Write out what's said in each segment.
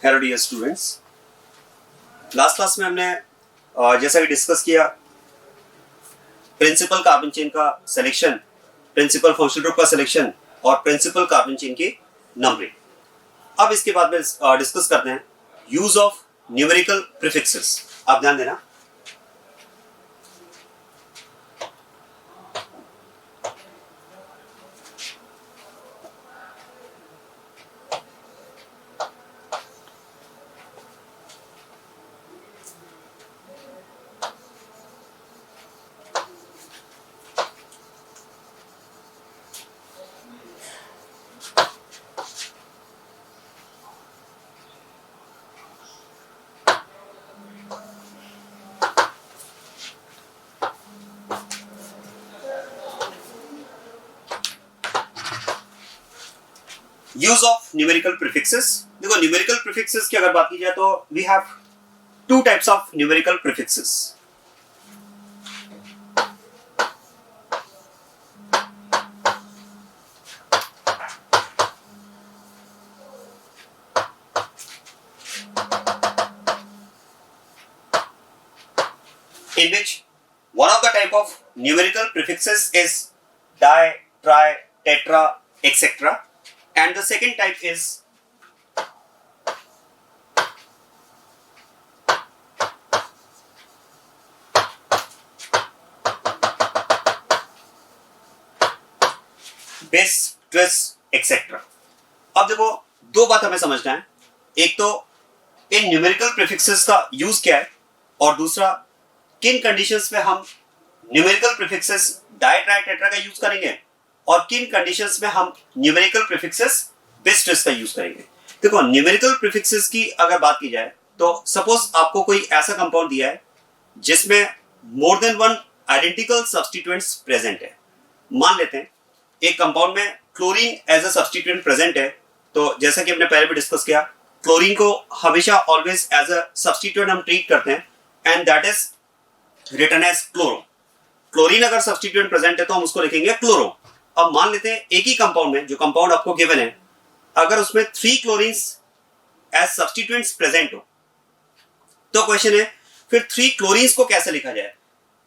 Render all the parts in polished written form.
Hello dear students, last class में हमने जैसा कि डिस्कस किया प्रिंसिपल कार्बन चेन का सिलेक्शन, प्रिंसिपल फंक्शनल ग्रुप का सिलेक्शन और प्रिंसिपल कार्बन चेन की नंबरिंग। अब इसके बाद में डिस्कस करते हैं यूज ऑफ न्यूमेरिकल प्रीफिक्सेस। आप ध्यान देना, यूज ऑफ न्यूमेरिकल प्रीफिक्सेस। देखो, न्यूमेरिकल प्रीफिक्सेस की अगर बात की जाए तो we have two types of numerical prefixes. in which one of the type of numerical prefixes is di, tri, tetra, etc. And the second type is bis, tris, etc. अब देखो, दो बात हमें समझना है। एक तो इन न्यूमेरिकल प्रीफिक्सेस का यूज क्या है और दूसरा किन कंडीशंस में हम numerical prefixes di, tri, tetra का यूज करेंगे और किन कंडीशंस में हम न्यूमेरिकल प्रीफिक्सेस बिस, ट्रिस का यूज करेंगे। देखो, न्यूमेरिकल प्रीफिक्सेस की अगर बात की जाए तो सपोज आपको कोई ऐसा कंपाउंड दिया है जिसमें more than one identical substituents present है। मान लेते हैं एक कंपाउंड में chlorine as a substituent present है, तो जैसा कि हमने पहले भी डिस्कस किया, क्लोरीन को हमेशा ऑलवेज एज अ सब्स्टिट्यूएंट हम ट्रीट करते हैं and that is written as chloro. Chlorine अगर सब्स्टिट्यूएंट प्रेजेंट है तो हम उसको लिखेंगे क्लोरो। अब मान लेते हैं एक ही कंपाउंड में, जो कंपाउंड आपको गिवन है, अगर उसमें 3 क्लोरीन्स एज सब्स्टिट्यूएंट्स प्रेजेंट हो, तो क्वेश्चन है फिर 3 क्लोरीन्स को कैसे लिखा जाए।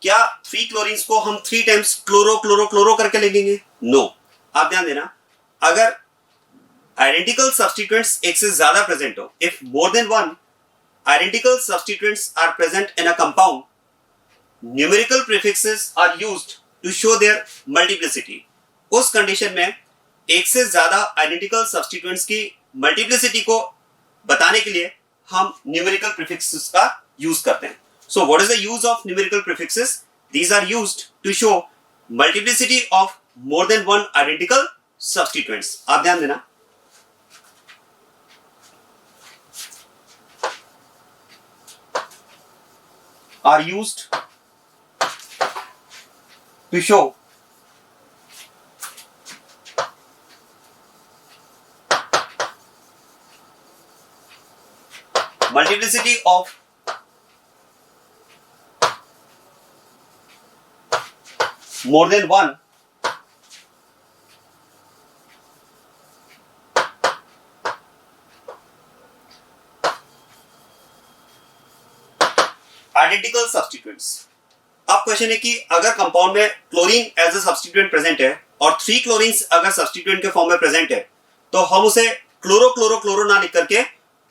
क्या 3 क्लोरीन्स को हम 3 टाइम्स क्लोरो क्लोरो क्लोरो करके लिखेंगे? नो। आप ध्यान देना, अगर आइडेंटिकल सब्स्टिट्यूएंट्स एक से ज्यादा प्रेजेंट हो, if more than one identical substituents are present in a compound, numerical prefixes are used to show their multiplicity. उस कंडीशन में एक से ज्यादा आइडेंटिकल सब्स्टिट्यूएंट्स की मल्टीप्लिसिटी को बताने के लिए हम न्यूमेरिकल प्रीफिक्सेस का यूज करते हैं। So what is the use of numerical prefixes? These are used to show multiplicity of more than one identical substituents. आप ध्यान देना, are used to show multiplicity of more than one identical substituents. अब question है कि अगर compound में chlorine as a substituent present है और 3 क्लोरीन्स अगर सब्स्टिट्यूएंट के फॉर्म में प्रेजेंट है, तो हम उसे क्लोरो क्लोरो क्लोरो ना लिख करके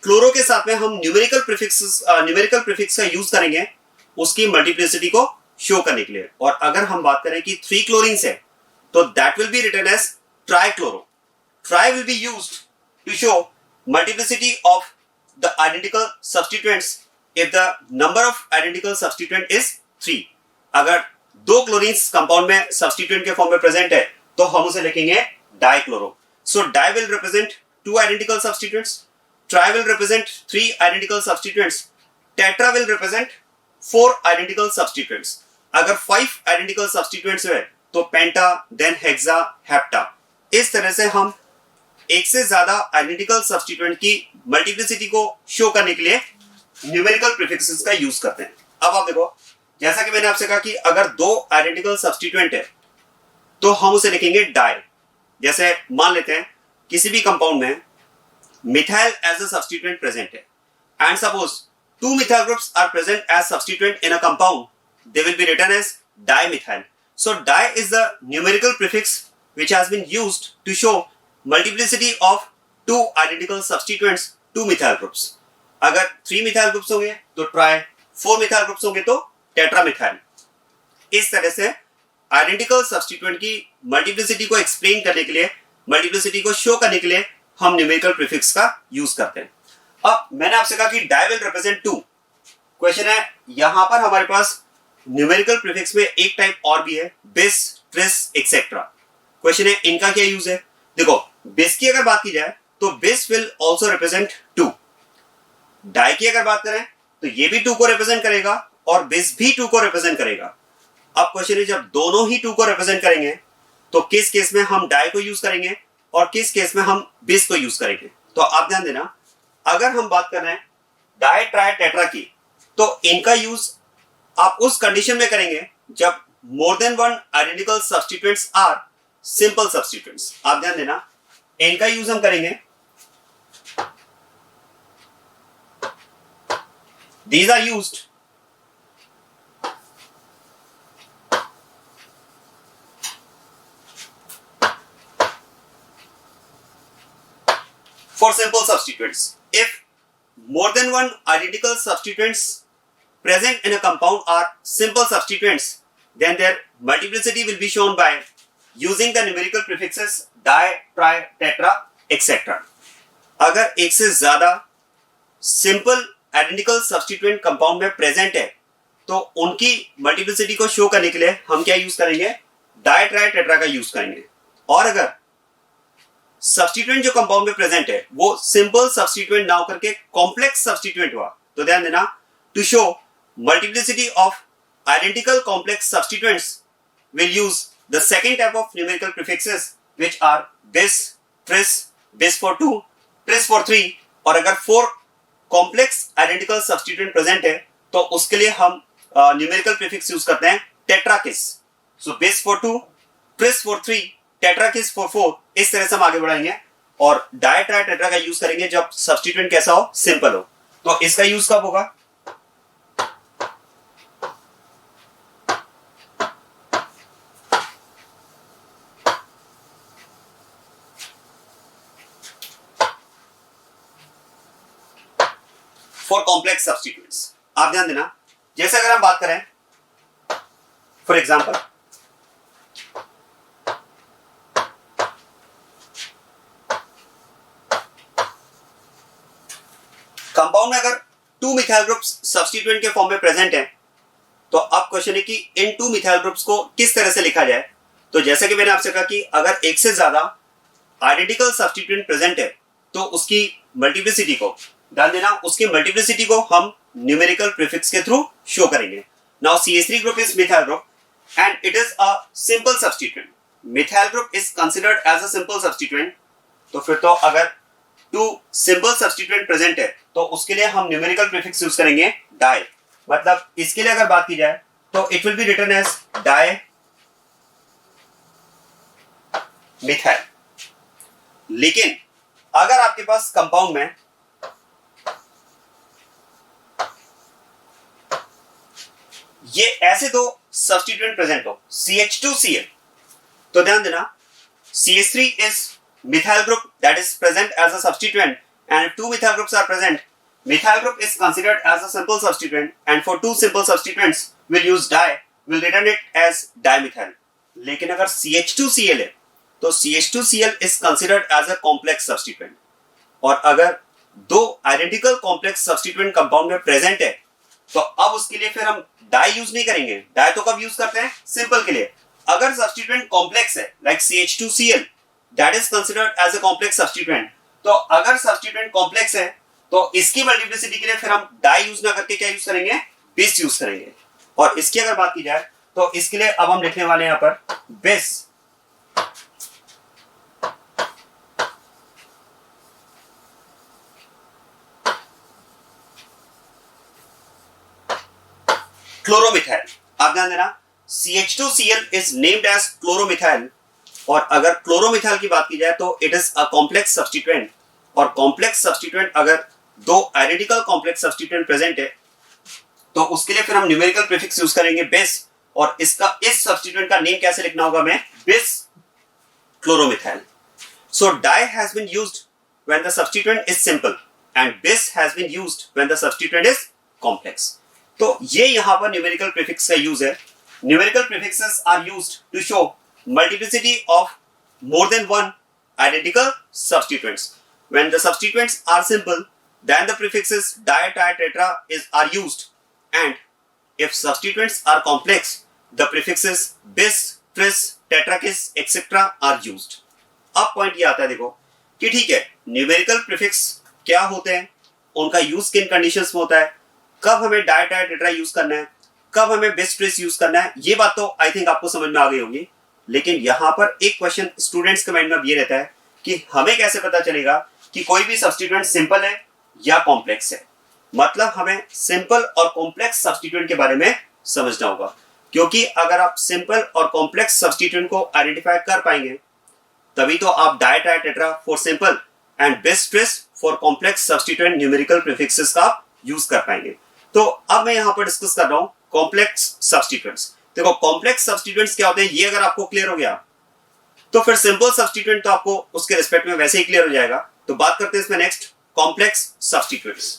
क्लोरो के साथ में हम न्यूमेरिकल प्रीफिक्स का यूज करेंगे उसकी मल्टीप्लिसिटी को शो करने के लिए। और अगर हम बात करें कि 3 क्लोरीन्स है, तो that will be written as tri chloro. Tri will be used to show multiplicity of the identical substituents if the number of identical substituent is 3। अगर 2 क्लोरीन्स कंपाउंड में सब्स्टिट्यूएंट के फॉर्म में प्रेजेंट है तो हम उसे लिखेंगे dichloro. So di will represent 2 identical substituents, tri will represent 3 identical substituents, tetra will represent 4 identical substituents. अगर 5 आइडेंटिकल सब्स्टिट्यूएंट्स है तो पेंटा, देन हेक्सा, हेप्टा। इस तरह से हम एक से ज्यादा आइडेंटिकल सब्स्टिट्यूएंट की मल्टीप्लिसिटी को शो करने के लिए न्यूमेरिकल प्रीफिक्सेस का यूज करते हैं। अब आप देखो, जैसा कि मैंने आपसे कहा कि अगर 2 आइडेंटिकल सब्स्टिट्यूएंट है तो हम उसे लिखेंगे डाई। जैसे मान लेते हैं किसी भी कंपाउंड में methyl as a substituent present है, and suppose two methyl groups are present as substituent in a compound, they will be written as dimethyl. So di is the numerical prefix which has been used to show multiplicity of two identical substituents, two methyl groups. अगर 3 methyl groups होंगे तो tri, 4 methyl groups होंगे तो tetramethyl. इस तरह से identical substituent की multiplicity को एक्सप्लेन करने के लिए, मल्टीप्लिसिटी को शो करने के लिए हम न्यूमेरिकल प्रीफिक्स का यूज करते हैं. अब मैंने आपसे कहा कि डाई विल रिप्रेजेंट 2. क्वेश्चन है यहां पर हमारे पास न्यूमेरिकल प्रीफिक्स में एक टाइप और भी है, बिस, ट्रिस एक्सेट्रा. क्वेश्चन है इनका क्या यूज है. देखो बिस की अगर बात की जाए तो बिस विल आल्सो रिप्रेजेंट 2. डाई की अगर बात करें तो ये भी 2 को रिप्रेजेंट करेगा और बिस भी 2 को रिप्रेजेंट करेगा. अब क्वेश्चन है जब दोनों ही 2 को रिप्रेजेंट करेंगे तो किस केस में हम डाई को यूज करेंगे और किस केस में हम बिस को यूज करेंगे. तो आप ध्यान देना, अगर हम बात कर रहे हैं डाई ट्राई टेट्रा की तो इनका यूज आप उस कंडीशन में करेंगे जब more than one identical substituents are simple substituents. आप ध्यान देना, इनका यूज हम करेंगे, these are used for simple substituents. If more than one identical substituents present in a compound are simple substituents, then their multiplicity will be shown by using the numerical prefixes di, tri, tetra, etc. अगर एक से ज्यादा simple identical substituent compound में present है तो उनकी multiplicity को show करने के लिए हम क्या use करेंगे, di, tri, tetra का use करेंगे. और अगर सब्स्टिट्यूएंट जो कंपाउंड में प्रेजेंट है वो सिंपल सब्स्टिट्यूएंट ना होकर के कॉम्प्लेक्स सब्स्टिट्यूएंट हुआ तो ध्यान देना, to show multiplicity of identical complex substituents will use the second type of numerical prefixes which are bis, tris, bis for 2, tris for 3. और अगर 4 कॉम्प्लेक्स आइडेंटिकल सब्स्टिट्यूएंट प्रेजेंट है तो उसके लिए हम न्यूमेरिकल प्रीफिक्स यूज करते हैं tetrakis. So bis for 2, tris for 3, tetrakis for 4. इस तरह से हम आगे बढ़ाएंगे और डाई ट्राई टेट्रा का यूज करेंगे जब सब्स्टिट्यूएंट कैसा हो, सिंपल हो. तो इसका यूज कब होगा, फॉर कॉम्प्लेक्स सब्स्टिट्यूएंट्स. आप ध्यान देना, जैसे अगर हम बात करें फॉर एग्जांपल कंपाउंड में अगर 2 मिथाइल ग्रुप्स सब्स्टिट्यूएंट के फॉर्म में प्रेजेंट हैं तो अब क्वेश्चन है कि इन 2 मिथाइल ग्रुप्स को किस तरह से लिखा जाए. तो जैसे कि मैंने आपसे कहा कि अगर एक से ज्यादा आइडेंटिकल सब्स्टिट्यूएंट प्रेजेंट है तो उसकी मल्टीप्लिसिटी को, ध्यान देना, उसकी मल्टीप्लिसिटी को हम न्यूमेरिकल प्रीफिक्स के थ्रू शो करेंगे. Now CH3 group is methyl group and it is a simple substituent. Methyl group is considered as a simple substituent. तो फिर तो अगर 2 सिंपल सब्स्टिट्यूएंट प्रेजेंट है तो उसके लिए हम न्यूमेरिकल प्रीफिक्स यूज करेंगे डाई. मतलब इसके लिए अगर बात की जाए तो it will be written as di methyl. लेकिन अगर आपके पास कंपाउंड में ये ऐसे दो सब्स्टिट्यूएंट प्रेजेंट हो, CH2Cl, तो ध्यान देना, CH3 is methyl group that is present as a substituent, and if 2 methyl groups are present, methyl group is considered as a simple substituent, and for 2 simple substituents we'll use di, we'll return it as dimethyl. लेकिन अगर CH2Cl है तो CH2Cl is considered as a complex substituent. और अगर दो identical complex substituent compound में present है तो अब उसके लिए फिर हम डाई यूज नहीं करेंगे. डाई तो कब यूज करते हैं, सिंपल के लिए. अगर सब्स्टिट्यूएंट कॉम्प्लेक्स है like CH2Cl, that is considered as a complex substituent. तो अगर सब्स्टिट्यूएंट कॉम्प्लेक्स है तो इसकी मल्टीप्लिसिटी के लिए फिर हम डाई यूज ना करके क्या यूज करेंगे, बिस यूज करेंगे. और इसकी अगर बात की जाए तो इसके लिए अब हम लिखने वाले हैं यहां पर बिस क्लोरोमिथाइल. आप ध्यान देना, CH2Cl is named as chloromethyl. और अगर क्लोरोमिथाइल की बात की जाए तो it is a complex substituent और कॉम्प्लेक्स सब्स्टिट्यूएंट अगर दो आइडेंटिकल कॉम्प्लेक्स सब्स्टिट्यूएंट प्रेजेंट है तो उसके लिए फिर हम न्यूमेरिकल प्रीफिक्स यूज करेंगे बिस, और इसका इस सब्स्टिट्यूएंट का नेम कैसे लिखना होगा हमें, बिस chloromethyl. So di has been used when the substituent is simple and bis has been used when the substituent is complex. तो ये यहाँ पर न्यूमेरिकल प्रीफिक्स का यूज है. Numerical prefixes are used to show multiplicity of more than one identical substituents. When the substituents are simple, then the prefixes di, tri, tetra are used, and if substituents are complex, the prefixes bis, tris, tetrakis, etc. are used. अब point ये आता है देखो कि ठीक है, numerical prefix क्या होते हैं, उनका यूज किन कंडीशंस में होता है, कब हमें डाई टाई टेट्रा यूज करना है, कब हमें बिस ट्रिस यूज करना है, ये बात तो आई थिंक आपको समझ में आ गई होगी. लेकिन यहाँ पर एक क्वेश्चन स्टूडेंट्स के माइंड में ये रहता है कि हमें कैसे पता चलेगा कि कोई भी सब्स्टिट्यूएंट सिंपल है या कॉम्प्लेक्स है. मतलब हमें सिंपल और कॉम्प्लेक्स सब्स्टिट्यूएंट के बारे में समझना होगा, क्योंकि अगर आप सिंपल और कॉम्प्लेक्स सब्स्टिट्यूएंट को आइडेंटिफाई कर पाएंगे तभी तो आप di tri tetra for simple and bis tris for complex substituent numerical prefixes का यूज कर पाएंगे. तो अब मैं यहाँ पर डिस्कस कर रहा हूँ कॉम्प्लेक्स सब्स्टिट्यूएंट्स. देखो कॉम्प्लेक्स सब्स्टिट्यूएंट्स क्या होते हैं, ये अगर आपको क्लियर हो गया तो फिर सिंपल सब्स्टिट्यूएंट तो आपको उसके रिस्पेक्ट में वैसे ही क्लियर हो जाएगा. तो बात करते हैं इसमें next complex substituents.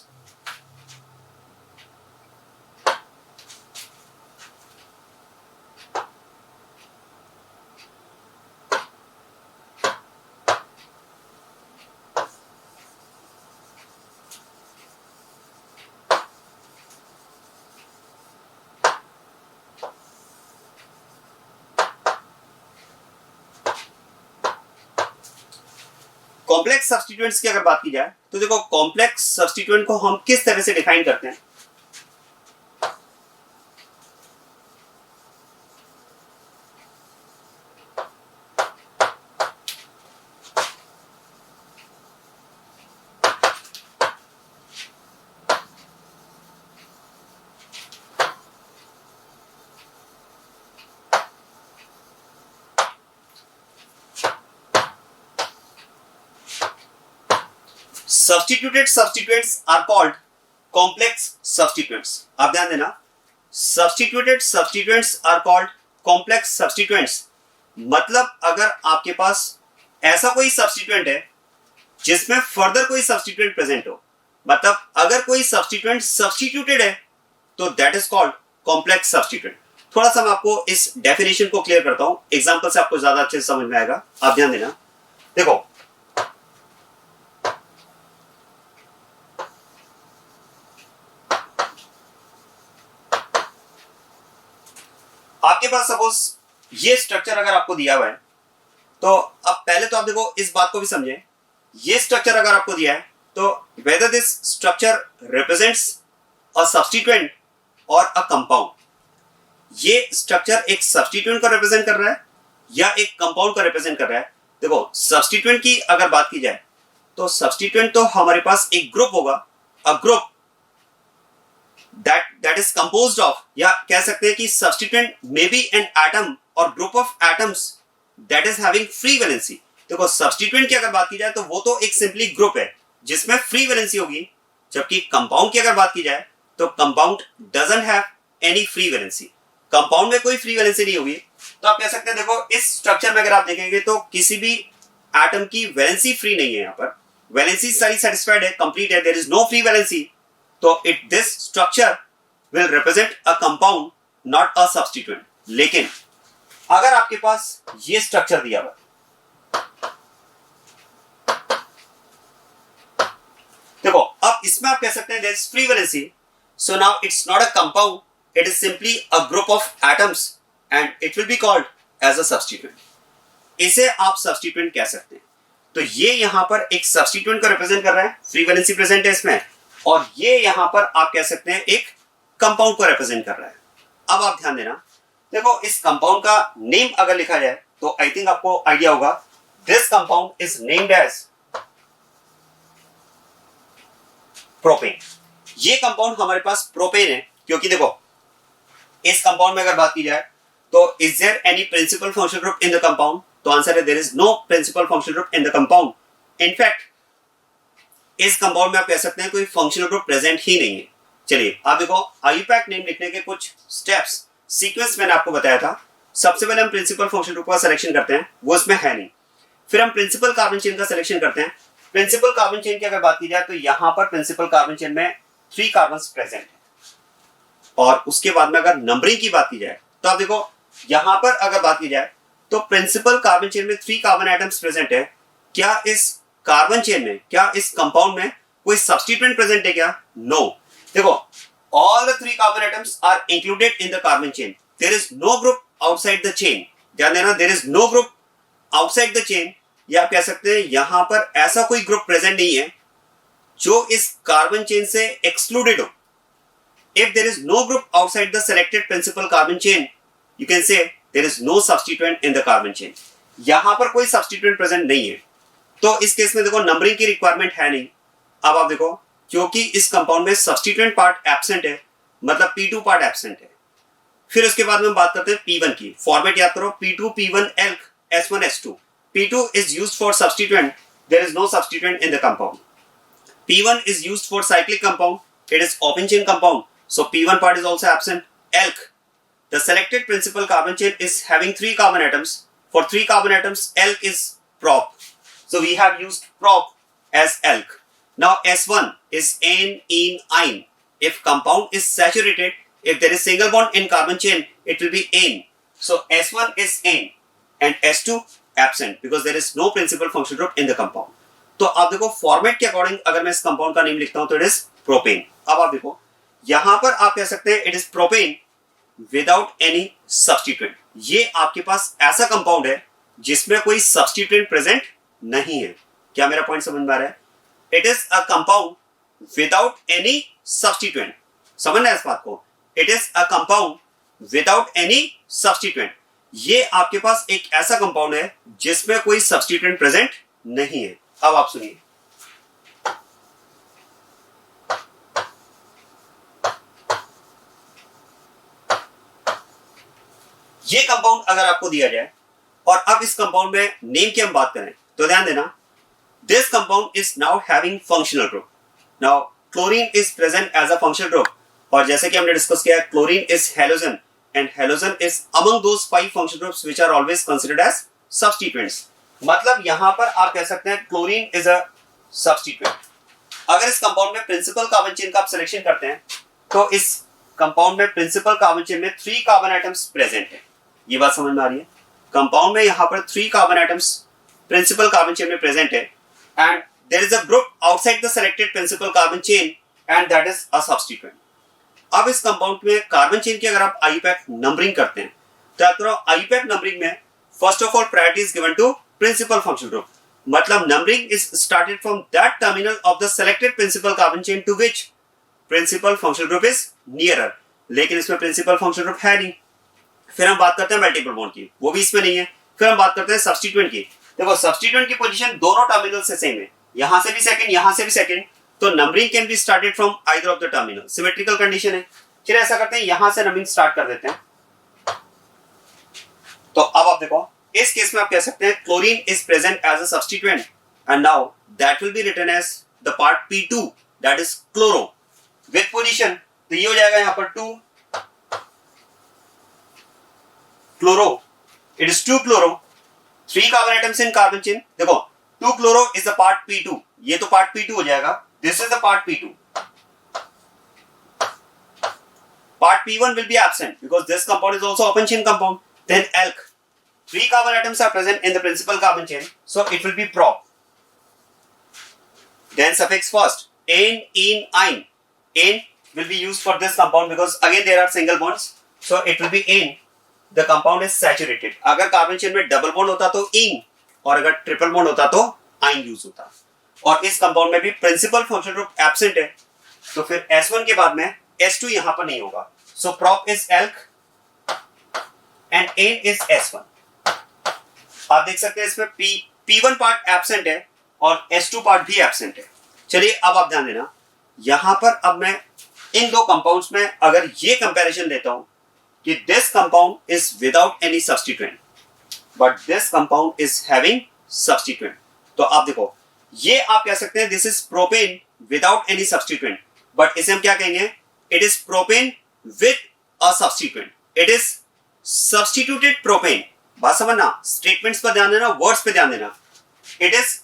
Complex substituents की अगर बात की जाए तो देखो कॉम्प्लेक्स सब्स्टिट्यूएंट को हम किस तरह से डिफाइन करते हैं. Substituted substituents are called complex substituents. आप ध्यान देना, substituted substituents are called complex substituents. मतलब अगर आपके पास ऐसा कोई substituent है जिसमें फर्दर कोई substituent प्रेजेंट हो, मतलब अगर कोई substituent substituted है तो that is called complex substituent. थोड़ा सा मैं आपको इस डेफिनेशन को क्लियर करता हूं, एग्जांपल से आपको ज्यादा अच्छे से समझ में आएगा. आप ध्यान देना. देखो आपके पास सपोज ये स्ट्रक्चर अगर आपको दिया हुआ है तो अब पहले तो आप देखो इस बात को भी समझें. ये स्ट्रक्चर अगर आपको दिया है तो whether this structure represents a substituent और अ कंपाउंड, ये स्ट्रक्चर एक सब्स्टिट्यूएंट को रिप्रेजेंट कर रहा है या एक कंपाउंड को रिप्रेजेंट कर रहा है. देखो सब्स्टिट्यूएंट की अगर बात की जाए तो सब्स्टिट्यूएंट तो हमारे पास एक ग्रुप होगा, a group that is composed of, या कह सकते हैं कि substituent may be an atom or group of atoms that is having free valency. देखो substituent की अगर बात की जाए तो वो तो एक सिंपली ग्रुप है जिसमें फ्री वैलेंसी होगी, जबकि कंपाउंड की अगर बात की जाए तो compound doesn't have any free valency. Compound में कोई फ्री वैलेंसी नहीं होगी. तो आप कह सकते हैं देखो इस स्ट्रक्चर में अगर आप देखेंगे तो किसी भी एटम की वैलेंसी फ्री नहीं है. यहाँ पर वैलेंसी सारी सेटिस्फाइड है, कंप्लीट है, there is no free valency. तो this structure will represent a compound, not a substituent. लेकिन अगर आपके पास ये स्ट्रक्चर दिया हुआ, देखो अब इसमें आप कह सकते हैं there is free valency, so now it's not a compound, it is simply a group of atoms and it will be called as a substituent. इसे आप substituent कह सकते हैं. तो ये यहां पर एक substituent को रिप्रेजेंट कर रहा है, फ्री वैलेंसी प्रेजेंट है इसमें, और ये यहां पर आप कह सकते हैं एक कंपाउंड को रिप्रेजेंट कर रहा है. अब आप ध्यान देना, देखो इस कंपाउंड का नेम अगर लिखा जाए तो आई थिंक आपको आइडिया होगा. This compound is named as propane. ये कंपाउंड हमारे पास प्रोपेन है क्योंकि देखो इस कंपाउंड में अगर बात की जाए तो is there any principal functional group in the compound. तो आंसर है there is no principal functional group in the compound. In fact इस कंपाउंड में आप कह सकते हैं कोई फंक्शनल ग्रुप प्रेजेंट ही नहीं है। चलिए आप देखो आईयूपैक नेम लिखने के कुछ स्टेप्स सीक्वेंस मैंने आपको बताया था। सबसे पहले हम प्रिंसिपल फंक्शनल ग्रुप का सिलेक्शन करते हैं, वो इसमें है नहीं। फिर हम प्रिंसिपल कार्बन चेन का सिलेक्शन करते हैं। प्रिंसिपल कार्बन चेन की अगर बात की जाए तो यहां पर प्रिंसिपल कार्बन चेन में 3 कार्बन प्रेजेंट है। और उसके बाद में अगर नंबरिंग की बात की जाए तो आप देखो यहां पर अगर बात की जाए तो प्रिंसिपल कार्बन चेन में 3 कार्बन एटम्स प्रेजेंट है। क्या इस कार्बन चेन में, क्या इस कंपाउंड में कोई सब्स्टिट्यूएंट प्रेजेंट है क्या? नो। देखो all the 3 carbon atoms are included in the carbon chain. There is no group outside the chain. ध्यान देना, there is no group outside the chain, या आप कह सकते हैं यहां पर ऐसा कोई ग्रुप प्रेजेंट नहीं है जो इस कार्बन चेन से एक्सक्लूडेड हो। If there is no group outside the selected principal carbon chain, you can say there is no substituent in the carbon chain. यहां पर कोई substituent प्रेजेंट नहीं है, तो इस केस में देखो नंबरिंग की रिक्वायरमेंट है नहीं। अब आप देखो क्योंकि इस कंपाउंड में सब्स्टिट्यूएंट पार्ट एब्सेंट है, मतलब P2 पार्ट एब्सेंट है। फिर उसके बाद में हम बात करते हैं P1 की। फॉर्मेट याद करो, P2 P1 alk S1 S2। P2 is used for substituent, there is no substituent in the compound. P1 is used for cyclic compound, it is open chain compound, so P1 part is also absent. Alk, the selected principal carbon chain is having 3 carbon atoms. For 3 carbon atoms, alk is prop, so we have used prop as alk. Now S1 is ane. If compound is saturated, if there is single bond in carbon chain, it will be ane. So S1 is ane and S2 absent because there is no principal functional group in the compound. तो आप देखो format के according अगर मैं इस compound का name लिखता हूं तो इट इज प्रोपेन। अब आप देखो यहां पर आप कह सकते हैं it is propane without any substituent. ये आपके पास ऐसा कंपाउंड है जिसमें कोई सब्स्टिट्यूएंट प्रेजेंट नहीं है। क्या मेरा पॉइंट समझ में आ रहा है? It is a compound without any substituent. समझना है इस बात को। It is a compound without any substituent. ये आपके पास एक ऐसा कंपाउंड है जिसमें कोई सब्स्टिट्यूएंट प्रेजेंट नहीं है। अब आप सुनिए, ये कंपाउंड अगर आपको दिया जाए और अब इस कंपाउंड में नेम की हम बात करें तो ध्यान देना, this compound is now having functional group. Now chlorine is present as a functional group, और जैसे कि हमने डिस्कस किया chlorine is halogen and halogen is among those 5 functional groups which are always considered as substituents. मतलब यहां पर आप कह सकते हैं chlorine is a substituent. अगर इस कंपाउंड में प्रिंसिपल कार्बन चेन का आप सिलेक्शन करते हैं तो इस कंपाउंड में प्रिंसिपल कार्बन चेन में 3 कार्बन एटम्स प्रेजेंट है। ये बात समझ में आ रही है? कंपाउंड में यहां पर 3 carbon atoms principal carbon chain में प्रेजेंट है and there is a group outside the selected principal carbon chain and that is a substituent. अब इस कंपाउंड में कार्बन चेन की अगर आप आईयूपैक नंबरिंग करते हैं तो याद करो आईयूपैक नंबरिंग में first of all priority is given to principal functional group. मतलब numbering is started from that terminal of the selected principal carbon chain to which principal functional group is nearer. लेकिन इसमें principal functional group है नहीं। फिर हम बात करते हैं मल्टीपल बॉन्ड की, वो भी इसमें नहीं है। फिर हम बात करते हैं सब्स्टिट्यूएंट की। देखो सब्स्टिट्यूएंट की पोजीशन दोनों टर्मिनल से सेम है, यहां से भी सेकंड, यहां से भी सेकंड, तो numbering can be started from either of the terminal. Symmetrical condition है। चलिए ऐसा करते हैं, यहां से नंबरिंग स्टार्ट कर देते हैं। तो अब आप देखो इस केस में आप कह सकते हैं chlorine is present as a substituent and now that will be written as the part P2 that is chloro with position. तो ये हो जाएगा यहां पर 2 chloro, it is 2 chloro, 3 carbon atoms in carbon chain. देखो 2 chloro is the part P2, ये तो part P2 हो जाएगा, this is the part P2. Part P1 will be absent because this compound is also open chain compound. Then alk, 3 carbon atoms are present in the principal carbon chain, so it will be prop. Then suffix first, ane, ene, ine. Ane will be used for this compound because again there are single bonds, so it will be ane. The compound is saturated. अगर carbon chain में double bond होता तो इन, और अगर triple bond होता तो आइन use होता। और इस कंपाउंड में भी प्रिंसिपल फंक्शनल ग्रुप एब्सेंट है, तो फिर S1 के बाद में S2 यहां पर नहीं होगा। सो prop is alk and ane is S1. आप देख सकते हैं इसमें P1 पार्ट एब्सेंट है और S2 पार्ट भी एब्सेंट है। चलिए अब आप ध्यान देना, यहां पर अब मैं इन दो कंपाउंड्स में अगर ये कंपैरिजन लेता हूं कि this compound is without any substituent but this compound is having substituent, तो आप देखो ये आप कह सकते हैं this is propane without any substituent, but इसे हम क्या कहेंगे, it is propane with a substituent, it is substituted propane. बात समझना, स्टेटमेंट्स पर ध्यान देना, वर्ड्स पे ध्यान देना। It is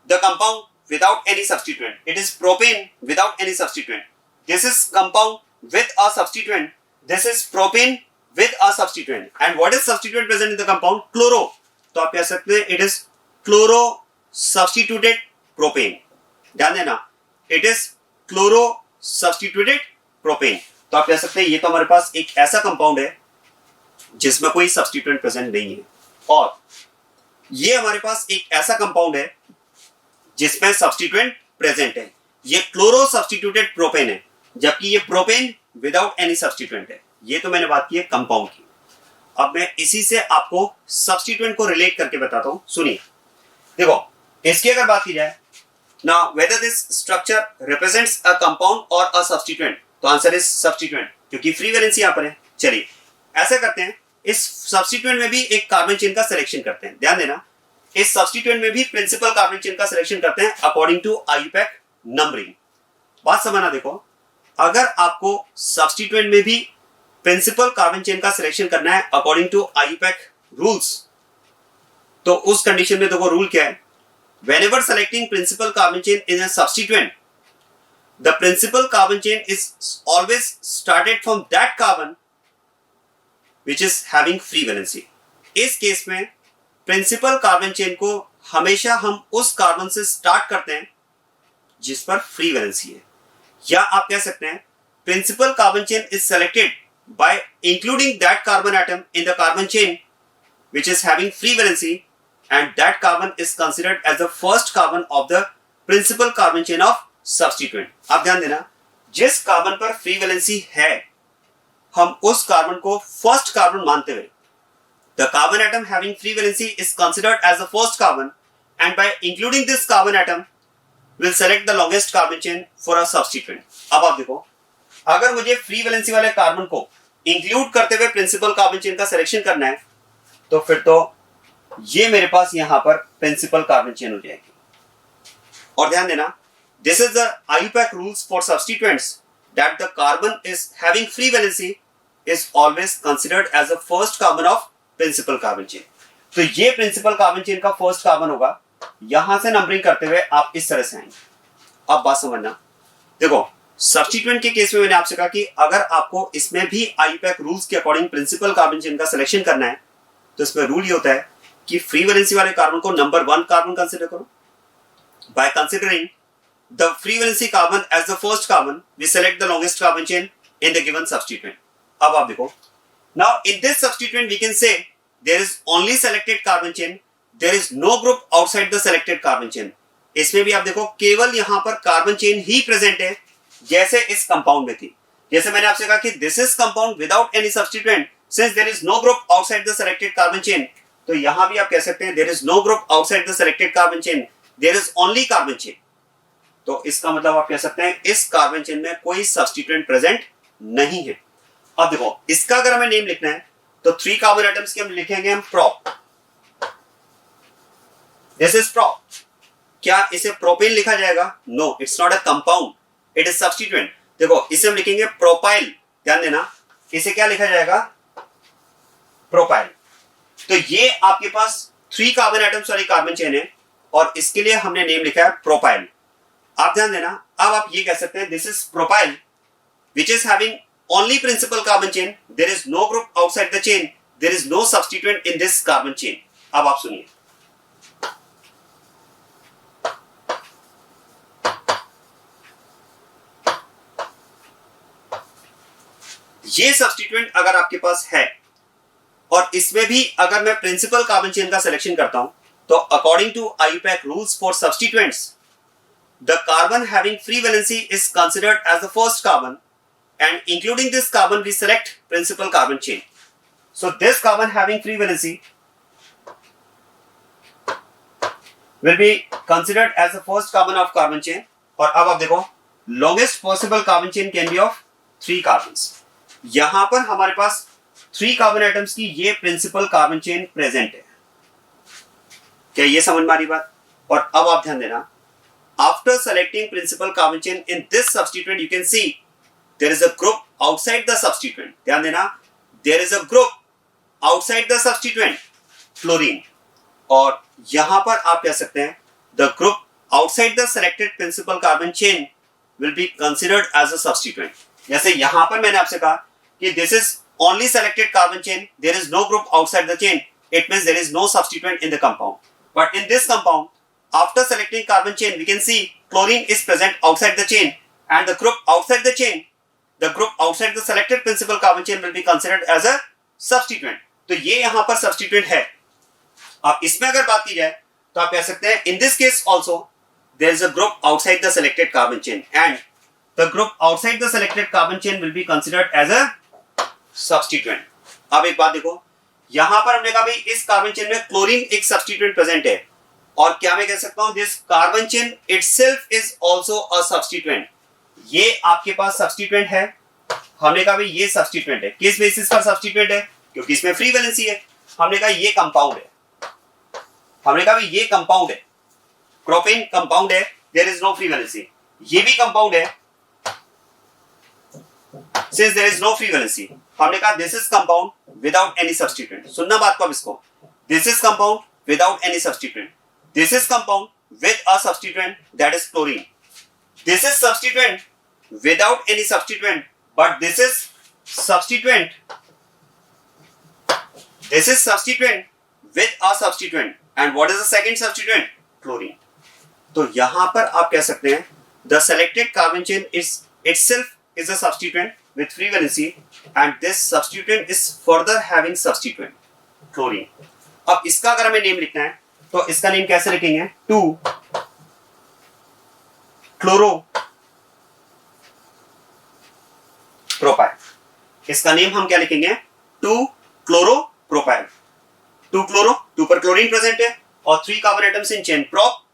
the compound without any substituent, it is propane without any substituent, this is compound with a substituent, this is propane with a substituent. And what is substituent present in the compound? Chloro. तो आप कह सकते हैं it is chloro substituted propane. ध्यान देना, it is chloro substituted propane. तो आप कह सकते हैं ये तो हमारे पास एक ऐसा कंपाउंड है जिसमें कोई सब्स्टिट्यूएंट प्रेजेंट नहीं है, और ये हमारे पास एक ऐसा कंपाउंड है जिसमें सब्स्टिट्यूएंट प्रेजेंट है। ये क्लोरो सब्स्टिट्यूटेड प्रोपेन है, जबकि ये प्रोपेन विदाउट एनी सब्स्टिट्यूएंट है। ये तो मैंने बात की है कंपाउंड की। अब मैं इसी से आपको सब्स्टिट्यूएंट को रिलेट करके बताता हूं। सुनिए, देखो इसकी अगर बात की जाए ना, whether this structure represents a compound और अ सब्स्टिट्यूएंट, तो आंसर इज सब्स्टिट्यूएंट, क्योंकि फ्री वैलेंसी यहां पर है। चलिए ऐसा करते हैं, इस सब्स्टिट्यूएंट में भी एक कार्बन चेन का सिलेक्शन करते हैं। ध्यान देना, इस सब्स्टिट्यूएंट में भी प्रिंसिपल कार्बन चेन का सिलेक्शन करते हैं अकॉर्डिंग टू IUPAC नंबरिंग। बात समझना, देखो अगर आपको सब्स्टिट्यूएंट में भी प्रिंसिपल कार्बन चेन का सिलेक्शन करना है अकॉर्डिंग टू IUPAC रूल्स, तो उस कंडीशन में देखो रूल क्या है, whenever selecting principal carbon chain in a substituent, the principal carbon chain is always started from that carbon which is having free valency. इस केस में प्रिंसिपल कार्बन चेन को हमेशा हम उस कार्बन से स्टार्ट करते हैं जिस पर फ्री वैलेंसी है, या आप कह सकते हैं principal carbon chain is selected by including that carbon atom in the carbon chain which is having free valency, and that carbon is considered as the first carbon of the principal carbon chain of substituent. अब ध्यान देना, जिस carbon पर free valency है हम उस carbon को first carbon मानते हुए, the carbon atom having free valency is considered as the first carbon, and by including this carbon atom will select the longest carbon chain for a substituent. अब आप देखो, अगर मुझे फ्री वैलेंसी वाले carbon को include करते हुए principal carbon chain का सिलेक्शन करना है, तो फिर तो ये मेरे पास यहां पर प्रिंसिपल कार्बन चेन हो जाएगी। और ध्यान देना, this is the IUPAC rules for substituents that the carbon is having free valency is always considered as the first carbon of principal carbon chain. तो ये प्रिंसिपल कार्बन चेन का first carbon होगा। यहां से नंबरिंग करते हुए आप इस तरह से आएंगे। अब बात समझना, देखो सब्स्टिट्यूएंट के केस में मैंने आपसे कहा कि अगर आपको इसमें भी IUPAC रूल्स के अकॉर्डिंग प्रिंसिपल कार्बन चेन का सिलेक्शन करना है, तो इसमें रूल ये होता है कि फ्री वैलेंसी वाले कार्बन को नंबर 1 कार्बन कंसीडर करो। By considering the free valency carbon as the first carbon, we select the longest carbon chain in the given substituent. अब आप देखो, now in this substituent we can say there is only selected carbon chain, there is no group outside the selected carbon chain. इसमें भी आप देखो केवल यहां पर कार्बन चेन ही प्रेजेंट है जैसे इस कंपाउंड में थी। जैसे मैंने आपसे कहा कि this is compound without any substituent, since there is no group outside the selected carbon chain, तो यहां भी आप कह सकते हैं there is no group outside the selected carbon chain, there is only carbon chain. तो इसका मतलब आप कह सकते हैं इस कार्बन चेन में कोई सब्स्टिट्यूएंट प्रेजेंट नहीं है। अब देखो इसका अगर हमें नेम लिखना है तो 3 कार्बन एटम्स के हम लिखेंगे हम प्रोप, दिस इज प्रोप। क्या इसे प्रोपेन लिखा जाएगा? No, it's not a compound, it is substituent. देखो इसे हम लिखेंगे प्रोपाइल। ध्यान देना, इसे क्या लिखा जाएगा? प्रोपाइल। तो ये आपके पास 3 कार्बन एटम्स वाली कार्बन चेन है और इसके लिए हमने नेम लिखा है प्रोपाइल। आप ध्यान देना, अब आप ये कह सकते हैं this is propyl which is having only principal carbon chain, there is no group outside the chain, there is no substituent in this carbon chain. अब आप सुनिए, ये सब्स्टिट्यूएंट अगर आपके पास है और इसमें भी अगर मैं प्रिंसिपल कार्बन चेन का सिलेक्शन करता हूं, तो according to IUPAC rules for substituents, the carbon having free valency is considered as the first carbon, and including this carbon we select principal carbon chain. So this carbon having free valency will be considered as the first carbon of carbon chain। और अब आप देखो longest possible carbon chain can be of 3 carbons। यहां पर हमारे पास 3 carbon atoms की ये principal carbon chain present है। क्या ये समझ में आ रही बात? और अब आप ध्यान देना, after selecting principal carbon chain in this substituent, you can see there is a group outside the substituent. ध्यान देना, there is a group outside the substituent, chlorine. और यहां पर आप कह सकते हैं the group outside the selected principal carbon chain will be considered as a substituent. जैसे यहां पर मैंने आपसे कहा कि this is only selected carbon chain, there is no group outside the chain, it means there is no substituent in the compound. But in this compound, after selecting carbon chain, we can see chlorine is present outside the chain, and the group outside the chain, the group outside the selected principal carbon chain will be considered as a substituent. तो ये यहाँ पर substituent है. अब इसमें अगर बात की जाए तो आप कह सकते हैं in this case also there is a group outside the selected carbon chain, and the group outside the selected carbon chain will be considered as a substituent. अब एक बात देखो, यहाँ पर हमने कहा भाई इस कार्बन चेन में क्लोरीन एक सब्स्टिट्यूएंट प्रेजेंट है, और क्या मैं कह सकता हूं this carbon chain itself is also a substituent. ये आपके पास सब्स्टिट्यूएंट है, हमने कहा भाई ये सब्स्टिट्यूएंट है. किस बेसिस पर सब्स्टिट्यूएंट है? क्योंकि इसमें फ्री वैलेंसी है. हमने कहा ये कंपाउंड है, हमने कहा भाई ये कंपाउंड है, प्रोपेन कंपाउंड है, there is no free valency. ये भी कंपाउंड है, since there is no free valency. हमने कहा this is compound without any substituent. सुनना बात को अब इसको, this is compound without any substituent. This is compound with a substituent, that is chlorine. This is substituent without any substituent, but this is substituent. This is substituent with a substituent. And what is the second substituent? Chlorine. तो यहां पर आप कह सकते हैं the selected carbon chain is itself is a substituent with free valency, and this substituent is further having substituent chlorine. अब इसका अगर हमें नेम लिखना है तो इसका नेम कैसे लिखेंगे? 2 क्लोरो प्रोपाइल. इसका नेम हम क्या लिखेंगे? 2 क्लोरो प्रोपाइल. 2 क्लोरो, 2 पर क्लोरीन प्रेजेंट है और 3 carbon atoms in chain prop,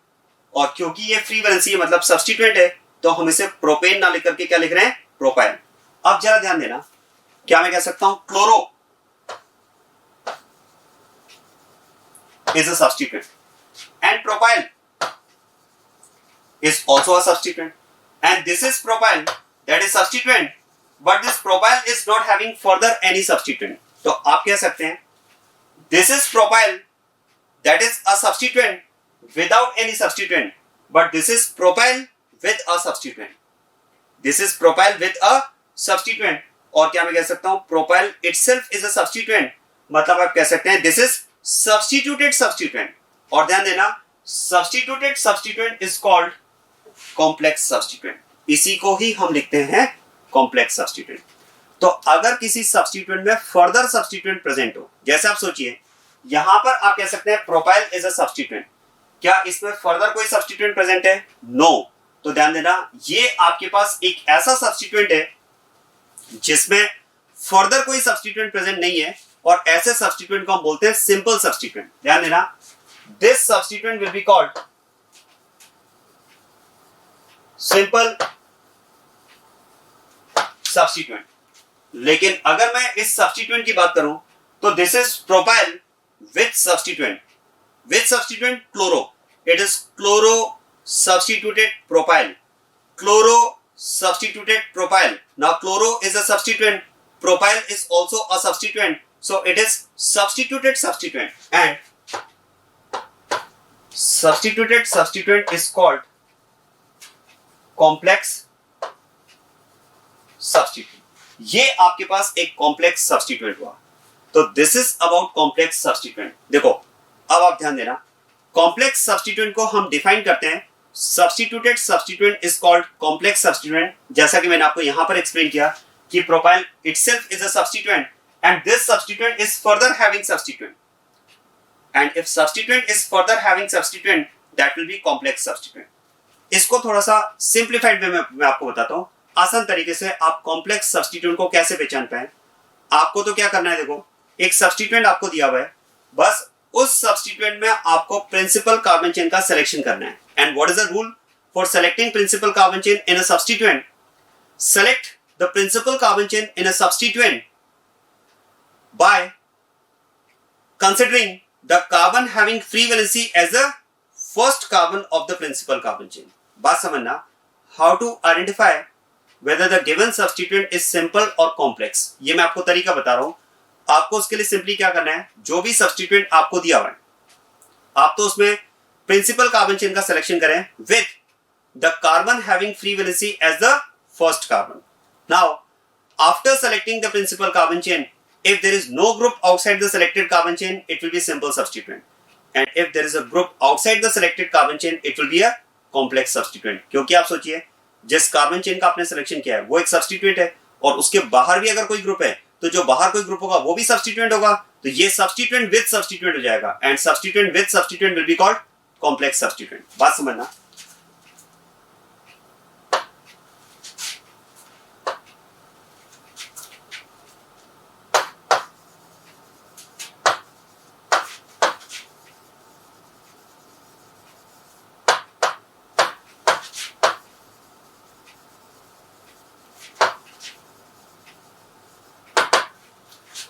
और क्योंकि ये फ्री वैलेंसी है मतलब सब्स्टिट्यूएंट है, तो हम इसे प्रोपेन ना लिख करके क्या लिख रहे हैं? प्रोपाइल. अब जरा ध्यान देना, क्या मैं कह सकता हूं chloro is a substituent and propyl is also a substituent, and this is propyl that is substituent, but this propyl is not having further any substituent. तो आप कह सकते हैं this is propyl that is a substituent without any substituent, but this is propyl with a substituent. This is propyl with a substituent. और क्या मैं कह सकता हूं propyl itself is a substituent, मतलब आप कह सकते हैं this is substituted substituent. और ध्यान देना, substituted substituent is called complex substituent. इसी को ही हम लिखते हैं complex substituent. तो अगर किसी substituent में further substituent present हो, जैसे आप सोचिए यहां पर आप कह सकते हैं propyl is a substituent. क्या इसमें further कोई substituent present है? No. तो ध्यान देना, ये आपके पास एक ऐसा substituent है जिसमें further कोई substituent present नहीं है, और ऐसे सब्स्टिट्यूएंट को हम बोलते हैं सिंपल सब्स्टिट्यूएंट. ध्यान देना, this substituent will be called simple substituent. लेकिन अगर मैं इस सब्स्टिट्यूएंट की बात करूं तो this is propyl with substituent chloro. It is chloro substituted propyl. Chloro substituted propyl. Now chloro is a substituent, propyl is also a substituent. So it is substituted substituent, and substituted substituent is called complex substituent. ये आपके पास एक complex substituent हुआ. तो this is about complex substituent. देखो अब आप ध्यान देना, complex substituent को हम define करते हैं substituted substituent is called complex substituent. जैसा कि मैंने आपको यहां पर explain किया कि propyl itself is a substituent, and this substituent is further having substituent, and if substituent is further having substituent, that will be complex substituent. इसको थोड़ा सा simplified वे में मैं आपको बताता हूँ, आसान तरीके से आप complex substituent को कैसे पहचान पाएं. आपको तो क्या करना है, देखो एक substituent आपको दिया हुआ है, बस उस substituent में आपको principal carbon chain का selection करना है. And what is the rule for selecting principal carbon chain in a substituent? Select the principal carbon chain in a substituent by considering the carbon having free valency as a first carbon of the principal carbon chain. बात समझना, how to identify whether the given substituent is simple और complex. ये मैं आपको तरीका बता रहा हूं। आपको उसके लिए सिंपली क्या करना है, जो भी सब्स्टिट्यूएंट आपको दिया हुआ है आप तो उसमें प्रिंसिपल कार्बन चेन का सिलेक्शन करें with the carbon having free valency as the first carbon. Now after selecting the principal carbon chain, if there is no group outside the selected carbon chain, it will be simple substituent, and if there is a group outside the selected carbon chain, it will be a complex substituent। क्योंकि आप सोचिए, जिस carbon chain का आपने selection किया है वो एक सब्स्टिट्यूएंट है, और उसके बाहर भी अगर कोई ग्रुप है तो जो बाहर कोई ग्रुप होगा वो भी सब्स्टिट्यूएंट होगा, तो ये सब्स्टिट्यूएंट विद सब्स्टिट्यूएंट हो जाएगा, and substituent with substituent will be called complex substituent. बात समझना।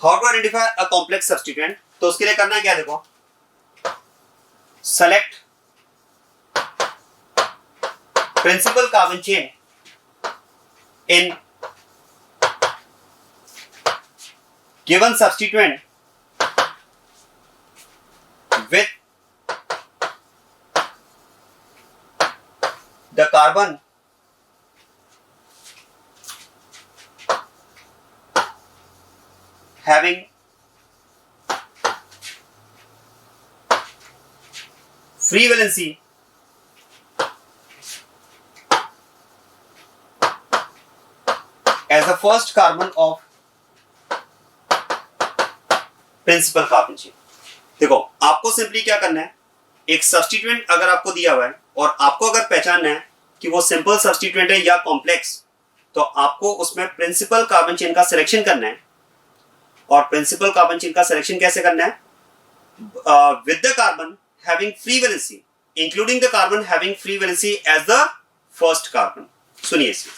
How to identify a complex substituent, तो उसके लिए करना क्या है, देखो, select principal carbon chain in given substituent with the carbon having free valency as the first carbon of principal carbon chain। देखो, आपको सिंपली क्या करना है, एक सब्स्टिट्यूएंट अगर आपको दिया हुआ है और आपको अगर पहचानना है कि वो सिंपल सब्स्टिट्यूएंट है या कॉम्प्लेक्स, तो आपको उसमें प्रिंसिपल कार्बन चेन का सिलेक्शन करना है। और प्रिंसिपल कार्बन चेन का सिलेक्शन कैसे करना है, with the carbon having free valency, including the carbon having free valency as the first carbon. सुनिए इसे,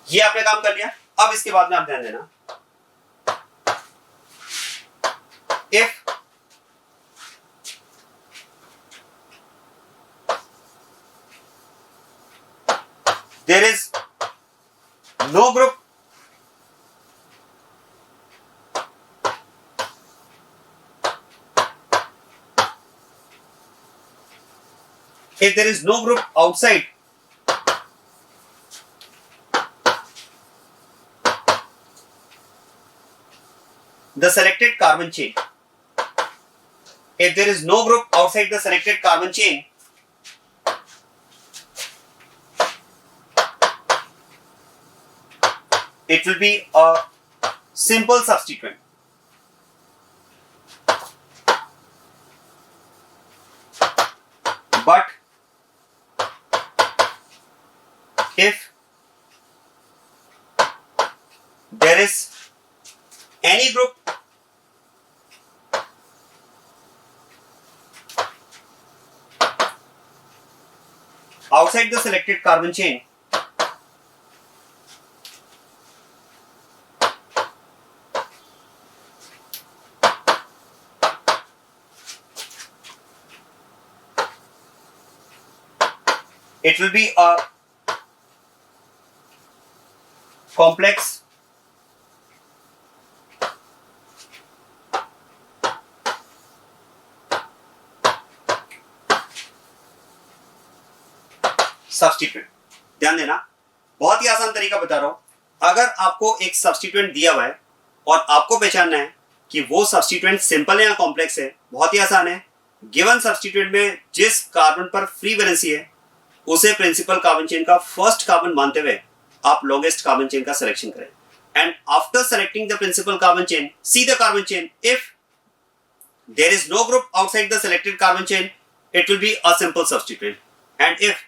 ये आपने काम कर लिया। अब इसके बाद में आप ध्यान देना, if there is no group if there is no group outside the selected carbon chain, if there is no group outside the selected carbon chain, it will be a simple substituent। But if there is any group outside the selected carbon chain, it will be a complex substituent. ध्यान देना, बहुत ही आसान तरीका बता रहा हूं। अगर आपको एक सब्स्टिट्यूएंट दिया हुआ है और आपको पहचानना है कि वो सब्स्टिट्यूएंट सिंपल है या कॉम्प्लेक्स है, बहुत ही आसान है। गिवन सब्स्टिट्यूएंट में जिस कार्बन पर फ्री वैलेंसी है उसे प्रिंसिपल कार्बन चेन का फर्स्ट कार्बन मानते हुए आप लॉन्गेस्ट कार्बन चेन का सिलेक्शन करें, and after selecting the principal carbon chain, see the carbon chain, if there is no group outside the selected carbon chain, it will be a simple substituent, and if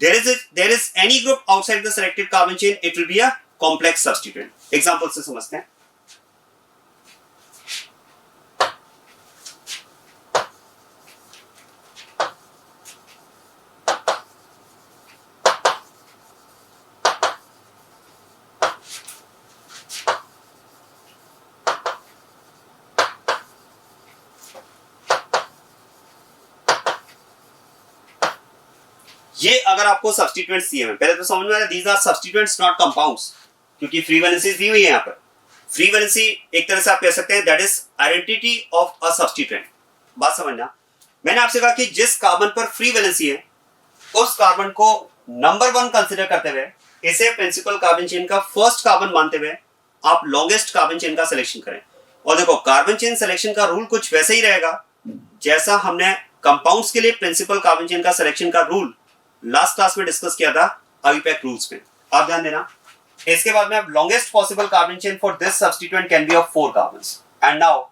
there is any group outside the selected carbon chain, it will be a complex substituent। Example से समझते हैं। ये अगर आपको substituents दिए हैं, पहले तो समझ में आ रहा है these are substituents not compounds, क्योंकि फ्री वैलेंसीज दी हुई है यहाँ पर। फ्री वैलेंसी एक तरह से आप कह सकते हैं that is identity of a substituent. बात समझना, मैंने आपसे कहा कि जिस कार्बन पर फ्री वैलेंसी है उस कार्बन को नंबर 1 कंसीडर करते हुए, इसे प्रिंसिपल कार्बन चेन का फर्स्ट कार्बन मानते हुए आप लॉन्गेस्ट कार्बन चेन का सिलेक्शन करें। और देखो कार्बन चेन सिलेक्शन का रूल कुछ वैसे ही रहेगा जैसा हमने कंपाउंड्स के लिए प्रिंसिपल कार्बन चेन का सिलेक्शन का रूल लास्ट क्लास में डिस्कस किया था आईयूपैक रूल्स में। आप ध्यान देना। इसके बाद में अब longest possible carbon chain for this substituent can be of 4 carbons. And now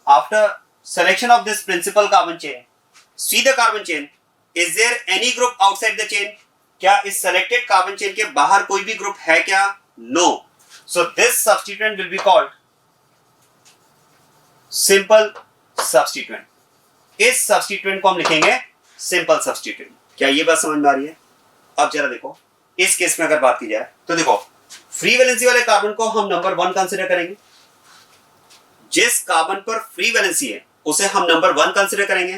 after selection of this principal carbon chain, see the carbon chain, is there any group outside the chain? क्या इस selected carbon chain के बाहर कोई भी group है क्या? No. So this substituent will be called simple substituent. इस substituent को हम लिखेंगे simple substituent. क्या ये बात समझ में आ रही है? अब जरा देखो, इस केस में अगर बात की जाए तो देखो फ्री वैलेंसी वाले कार्बन को हम नंबर 1 कंसीडर करेंगे। जिस कार्बन पर फ्री वैलेंसी है उसे हम नंबर 1 कंसीडर करेंगे।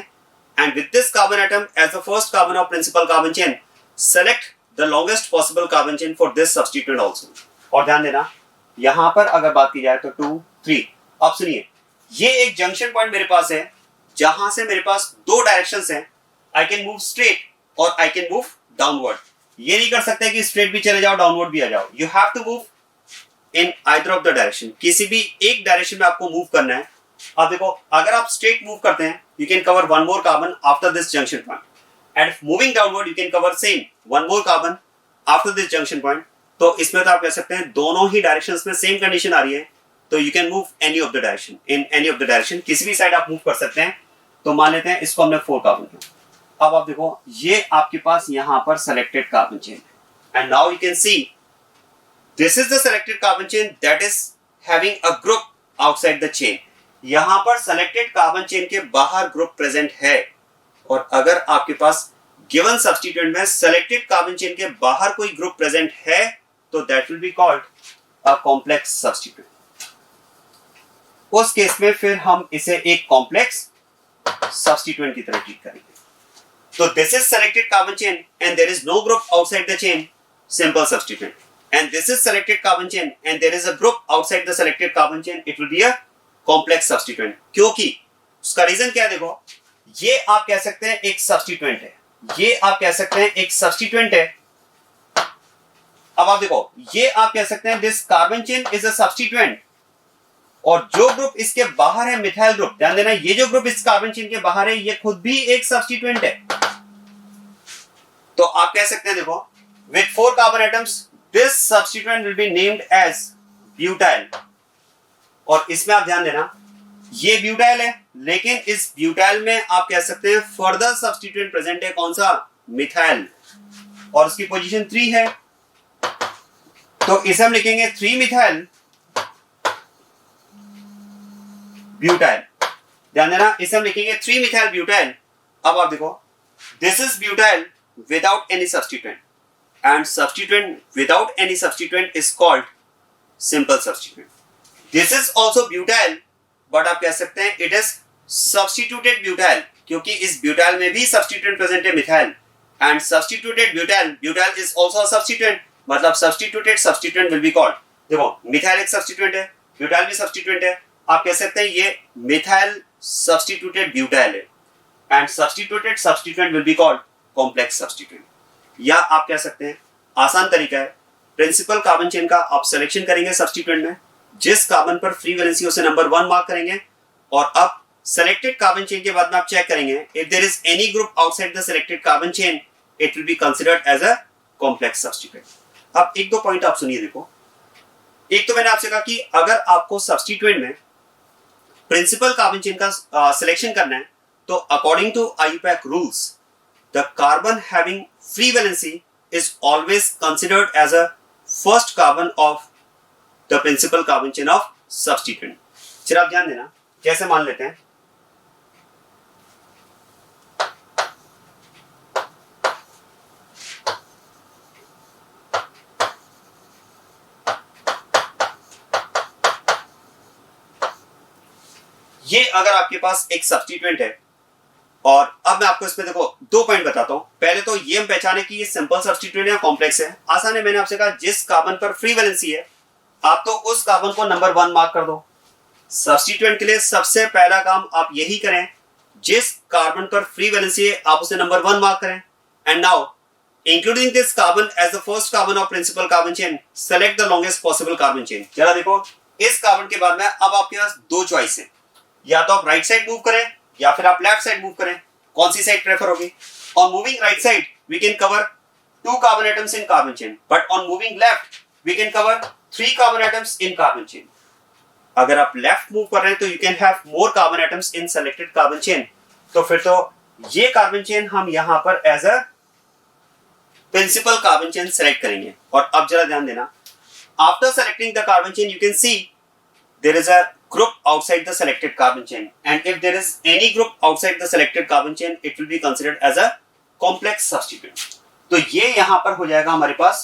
And with this carbon atom as the first carbon of principal carbon chain select the longest possible carbon chain for this substituent also. और ध्यान देना यहां पर अगर बात की जाए तो 2 3। अब सुनिए, ये एक जंक्शन पॉइंट मेरे पास है जहां से मेरे पास 2 डायरेक्शंस हैं। आई कैन मूव स्ट्रेट और आई कैन मूव डाउनवर्ड। ये नहीं कर सकते कि स्ट्रेट भी चले जाओ डाउनवर्ड भी आ जाओ। You have to move in either of the direction. किसी भी एक डायरेक्शन में आपको मूव करना है। अब देखो अगर आप स्ट्रेट मूव करते हैं you can cover 1 more carbon after this junction point, and moving downward you can cover same 1 more carbon after this junction point. तो इसमें तो आप कह सकते हैं दोनों ही डायरेक्शंस में सेम कंडीशन आ रही है, तो you can move any of the direction in any of the direction. किसी भी साइड आप मूव कर सकते हैं। तो मान लेते हैं इसको हमने 4 कार्बन किया। अब आप देखो ये आपके पास यहां पर सेलेक्टेड कार्बन चेन है, and now you can C this is the selected carbon chain that is having a group outside the chain। यहां पर selected carbon chain के बाहर ग्रुप प्रेजेंट है। और अगर आपके पास गिवन सब्स्टिट्यूएंट में selected carbon chain के बाहर कोई ग्रुप प्रेजेंट है तो that will be called a complex substituent। उस केस में फिर हम इसे एक कॉम्प्लेक्स सब्स्टिट्यूएंट की तरह ट्रीट करेंगे। तो this is selected carbon chain and there is no group outside the chain, simple substituent। and this is selected carbon chain and there is a group outside the selected carbon chain, it will be a complex substituent। क्योंकि उसका reason क्या है, देखो ये आप कह सकते हैं एक सब्स्टिट्यूएंट है, ये आप कह सकते हैं एक सब्स्टिट्यूएंट है। अब आप देखो ये आप कह सकते हैं this carbon chain is a substituent, और जो ग्रुप इसके बाहर है मिथाइल ग्रुप, ध्यान देना ये जो ग्रुप इस कार्बन चेन के बाहर है ये खुद भी एक सब्स्टिट्यूएंट है। तो आप कह सकते हैं देखो with 4 carbon atoms this substituent will be named as butyl। और इसमें आप ध्यान देना ये ब्यूटाइल है, लेकिन इस ब्यूटाइल में आप कह सकते हैं फर्दर सब्स्टिट्यूएंट प्रेजेंट है, कौन सा, मिथाइल, और उसकी पोजीशन 3 है। तो इसे हम लिखेंगे 3 मिथाइल ब्यूटाइल। ध्यान देना इसे हम लिखेंगे 3 मिथाइल ब्यूटाइल। अब आप देखो this is butyl without any substituent, and substituent without any substituent is called simple substituent। this is also butyl, but आप कह सकते हैं it is substituted butyl, क्योंकि इस butyl में भी substituent present है methyl, and substituted butyl is also a substituent, मतलब substituted substituent will be called। देखो मिथाइल एक substituent है, butyl भी substituent है, आप कह सकते हैं ये मिथाइल substituted butyl है, and substituted substituent will be called complex substituent। या आप कह सकते हैं आसान तरीका है, प्रिंसिपल कार्बन चेन का आप सिलेक्शन करेंगे सब्स्टिट्यूएंट में, जिस कार्बन पर फ्री वैलेंसी उसे नंबर 1 मार्क करेंगे, और अब सेलेक्टेड कार्बन चेन के बाद में आप चेक करेंगे if there is any group outside the selected carbon chain it will be considered as a complex substituent. अब एक दो पॉइंट आप सुनिए, देखो एक तो मैंने आपसे कहा कि अगर आपको सब्स्टिट्यूएंट में प्रिंसिपल कार्बन चेन का सिलेक्शन करना है तो according to IUPAC rules the carbon having free valency is always considered as a first carbon of the principal carbon chain of substituent। चलिए आप ध्यान देना कैसे मान लेते हैं। ये अगर आपके पास एक सब्स्टिट्यूएंट है और अब मैं आपको इसमें देखो 2 पॉइंट बताता हूं। पहले तो ये हम पहचाने कि ये सिंपल सब्स्टिट्यूएंट या कॉम्प्लेक्स है। आसान है, मैंने आपसे कहा जिस कार्बन पर फ्री वैलेंसी है आप तो उस कार्बन को नंबर 1 मार्क कर दो। सब्स्टिट्यूएंट के लिए सबसे पहला काम आप यही करें, जिस कार्बन पर फ्री वैलेंसी है आप उसे नंबर 1 मार्क करें। And now including this carbon as the first carbon of principal carbon chain, select the longest possible carbon chain. जरा देखो, इस कार्बन के बाद में अब आपके पास 2 चॉइस है, या तो आप राइट साइड मूव करें या फिर आप लेफ्ट साइड मूव करें। कौन सी साइड प्रेफर होगी? On moving right side we can cover 2 carbon atoms in carbon chain, but on moving left we can cover 3 carbon atoms in carbon chain. अगर आप लेफ्ट मूव कर रहे हैं तो you can have more carbon atoms in selected carbon chain. तो फिर तो ये कार्बन चेन हम यहां पर as a principal carbon chain select करेंगे। और अब जरा ध्यान देना, after selecting the carbon chain you can see there is a group outside the selected carbon chain, and if there is any group outside the selected carbon chain it will be considered as a complex substituent। तो ये यहां पर हो जाएगा हमारे पास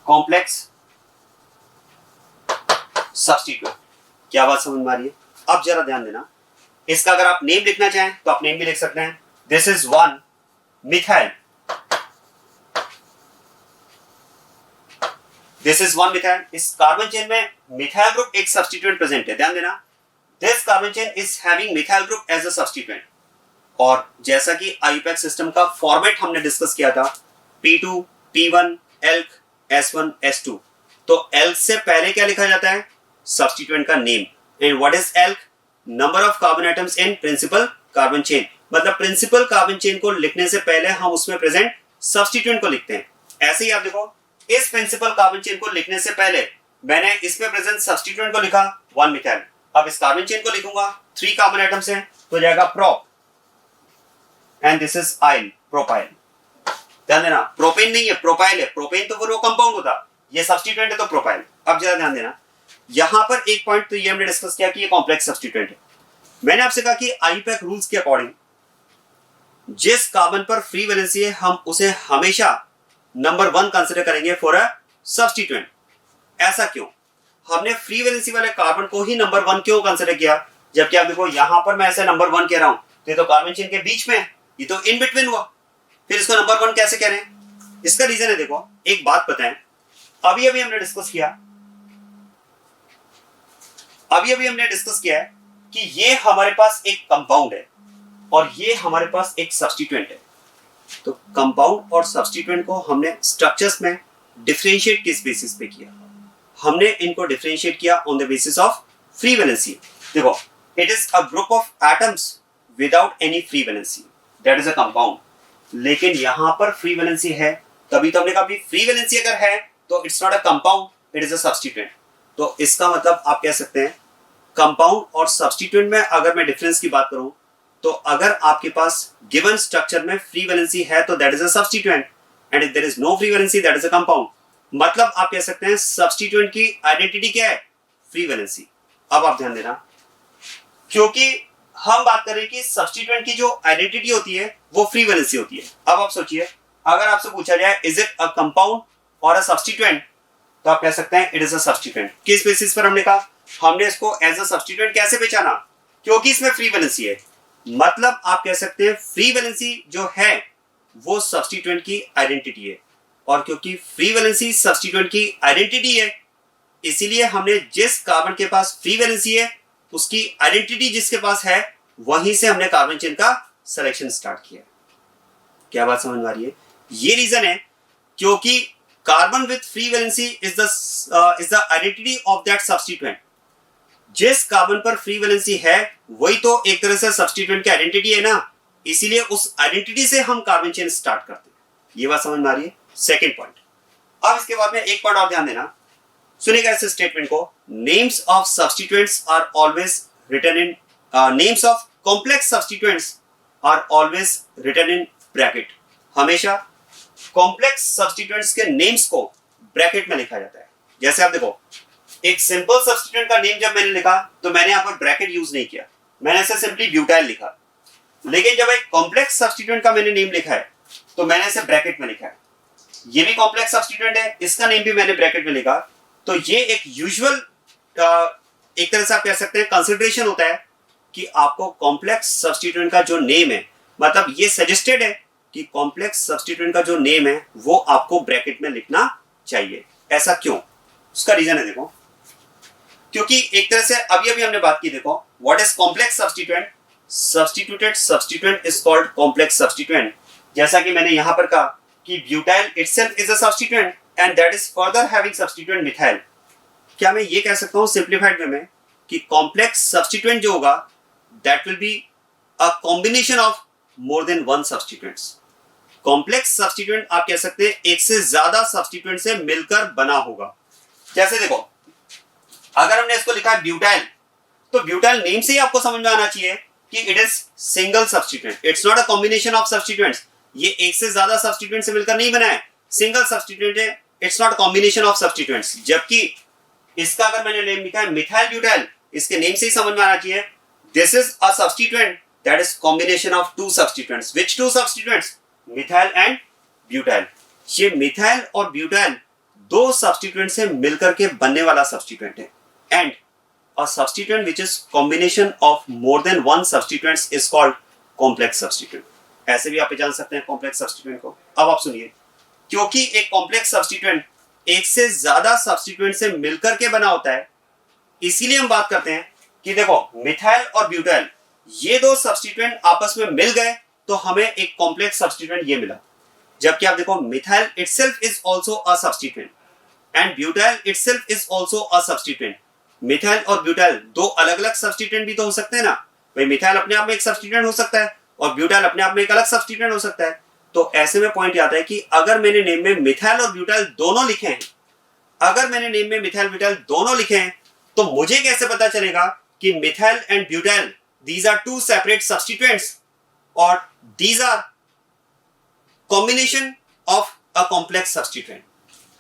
complex substituent. क्या बात समझ में आ रही है? अब जरा ध्यान देना, इसका अगर आप नेम लिखना चाहें तो आप नेम भी लिख सकते हैं। This is 1 methyl, this is 1 methyl. इस कार्बन चेन में मिथाइल ग्रुप एक सब्स्टिट्यूएंट प्रेजेंट है, ध्यान देना। This carbon chain is having methyl group as a substituent. और जैसा कि आईयूपैक सिस्टम का फॉर्मेट हमने डिस्कस किया था, P2 P1 alk S1 S2, तो एल्क से पहले क्या लिखा जाता है? सब्स्टिट्यूएंट का name. And what is elk? Number of carbon atoms in principle carbon chain. मतलब प्रिंसिपल कार्बन चेन को लिखने से पहले हम उसमें प्रेजेंट सब्स्टिट्यूएंट को लिखते हैं। ऐसे ही आप देखो, इस प्रिंसिपल कार्बन चेन को लिखने से पहले मैंने इसमें प्रेजेंट सब्स्टिट्यूएंट को लिखा 1 मिथाइल। अब इस कार्बन चेन को लिखूंगा, 3 कार्बन एटम्स हैं तो जाएगा prop, and this is yl, propyl. ध्यान देना, प्रोपेन नहीं है, प्रोपाइल है। प्रोपेन तो वो कंपाउंड होता, ये सब्स्टिट्यूएंट है तो प्रोपाइल। अब जरा ध्यान देना, यहां पर एक पॉइंट तो ये हमने डिस्कस किया कि ये कॉम्प्लेक्स सब्स्टिट्यूएंट है। मैंने आपसे कहा कि आईयूपैक रूल्स के अकॉर्डिंग जिस कार्बन पर फ्री वैलेंसी है हम उसे हमेशा नंबर 1 कंसिडर करेंगे फॉर अ सब्स्टिट्यूएंट। ऐसा क्यों? हमने फ्री वैलेंसी वाले कार्बन को ही नंबर 1 क्यों कंसिडर किया? जबकि आप देखो यहां पर मैं ऐसे नंबर 1 कह रहा हूं, ये तो कार्बन चेन के बीच में है, ये तो इन बिटवीन हुआ, फिर इसको नंबर 1 कैसे कह रहे हैं? इसका रीजन है, देखो एक बात बताएं, अभी अभी हमने डिस्कस किया है कि ये हमारे पास एक कंपाउंड है और ये हमारे पास एक सब्स्टिट्यूएंट है। तो कंपाउंड और सब्स्टिट्यूएंट को हमने स्ट्रक्चर्स में डिफरेंशिएट किस बेसिस पे किया? हमने इनको डिफरेंशिएट किया on the basis of free valency. देखो, it is a group of atoms without any free valency, that is a compound. लेकिन यहां पर फ्री वैलेंसी है, तभी तो हमने कहा फ्री वैलेंसी अगर है तो it's not a compound, it is a substituent. तो इसका मतलब आप कह सकते हैं कंपाउंड और सब्स्टिट्यूएंट में अगर मैं डिफरेंस की बात करूं तो अगर आपके पास गिवन स्ट्रक्चर में फ्री वैलेंसी है तो that is a substituent, and if there is no free valency that is a compound. मतलब आप कह सकते हैं सब्स्टिट्यूएंट की आइडेंटिटी क्या है? Free valency. अब आप ध्यान देना, क्योंकि हम बात कर रहे हैं कि सब्स्टिट्यूएंट की जो आइडेंटिटी होती है वो फ्री वैलेंसी होती है। अब आप सोचिए, अगर आपसे पूछा जाए इज इट अ कंपाउंड और अ सब्स्टिट्यूएंट, तो आप कह सकते हैं इट इज अ सब्स्टिट्यूएंट। किस बेसिस पर हमने कहा? हमने इसको एज अ सब्स्टिट्यूएंट कैसे पहचाना? क्योंकि इसमें फ्री वैलेंसी है। मतलब आप कह सकते हैं फ्री वैलेंसी जो है वो सब्स्टिट्यूएंट की आइडेंटिटी है, और क्योंकि फ्री वैलेंसी सब्स्टिट्यूएंट की आइडेंटिटी है इसीलिए हमने जिस कार्बन के पास फ्री वैलेंसी है उसकी आइडेंटिटी जिसके पास है वहीं से हमने कार्बन चेन का सिलेक्शन स्टार्ट किया। क्या बात समझ में आ रही है? ये रीजन है क्योंकि carbon with free valency is the identity of that substituent. जिस कार्बन पर फ्री वैलेंसी है वही तो एक तरह से सब्स्टिट्यूएंट की आइडेंटिटी है ना, इसीलिए उस आइडेंटिटी से हम कार्बन चेन स्टार्ट करते हैं। ये बात समझ में आ रही है? Second point. अब इसके बाद में एक पॉइंट और ध्यान देना, सुनिएगा इस स्टेटमेंट को, names of substituents are always written in names of complex substituents are always written in bracket. हमेशा कॉम्प्लेक्स सब्स्टिट्यूएंट्स के नेम्स को ब्रैकेट में लिखा जाता है। जैसे आप देखो, एक सिंपल सब्स्टिट्यूएंट का नेम जब मैंने लिखा तो मैंने यहां पर ब्रैकेट यूज नहीं किया, मैंने इसे सिंपली ब्यूटाइल लिखा। लेकिन जब एक कॉम्प्लेक्स सब्स्टिट्यूएंट का मैंने नेम लिखा है तो मैंने इसे ब्रैकेट में लिखा है। ये भी कॉम्प्लेक्स सब्स्टिट्यूएंट है, इसका नेम भी मैंने ब्रैकेट में लिखा। तो ये एक यूजुअल एक तरह से आप कह सकते हैं कंसिडरेशन होता है कि आपको कॉम्प्लेक्स सब्स्टिट्यूएंट का जो नेम है, मतलब ये सजेस्टेड है कि कॉम्प्लेक्स सब्स्टिट्यूएंट का जो नेम है वो आपको ब्रैकेट में लिखना चाहिए। ऐसा क्यों? उसका रीजन है, देखो, क्योंकि एक तरह से अभी अभी हमने बात की, देखो, what is complex substituent? Substituted substituent is called complex substituent. जैसा कि मैंने यहां पर कहा कि butyl itself is a substituent and that is further having substituent methyl. क्या मैं ये कह सकता हूं सिंप्लीफाइड वे में कि कॉम्प्लेक्स सब्स्टिट्यूएंट जो होगा that will be a combination of more than one substituents. Complex substituent आप कह सकते हैं एक से ज्यादा सब्स्टिट्यूएंट से मिलकर बना होगा। जैसे देखो, अगर हमने इसको लिखा है ब्यूटाइल, तो ब्यूटाइल नेम से ही आपको समझ में आना चाहिए कि it is single substituent, it's not a combination of substituents. ये एक से ज्यादा सब्स्टिट्यूएंट से मिलकर नहीं बना है, सिंगल सब्स्टिट्यूएंट है, it's not combination of substituents. जबकि इसका अगर मैंने नेम लिखा है मिथाइल ब्यूटाइल, इसके नेम से ही समझ में आना चाहिए this is a substituent that is combination of two substituents. Which two substituents? Methyl and butyl. ये मिथाइल और ब्यूटाइल दो सब्स्टिट्यूएंट से मिलकर के बनने वाला सब्स्टिट्यूएंट है and a substituent which is combination of more than one substituents is called complex substituent। ऐसे भी आप जान सकते हैं complex substituent को। अब आप सुनिए, क्योंकि एक complex substituent एक से ज्यादा substituent से मिलकर के बना होता है, इसीलिए हम बात करते हैं कि देखो मिथाइल और ब्यूटाइल ये दो substituent आपस में मिल गए तो हमें एक complex substituent ये मिला। जबकि आप देखो methyl itself is also a substituent and butyl itself is also a substituent। Methyl और ब्यूटाइल दो अलग अलग सब्स्टिट्यूएंट भी तो हो सकते हैं ना भाई। मिथाइल अपने आप में एक सब्स्टिट्यूएंट हो सकता है और ब्यूटाइल अपने आप में एक अलग सब्स्टिट्यूएंट हो सकता है। तो ऐसे में पॉइंट आता है कि अगर मैंने नेम में मिथाइल और ब्यूटाइल दोनों लिखे हैं, अगर मैंने नेम में मिथाइल ब्यूटाइल दोनों लिखे हैं, तो मुझे कैसे पता चलेगा कि methyl and butyl these are two separate substituents और these are combination of a complex substituent?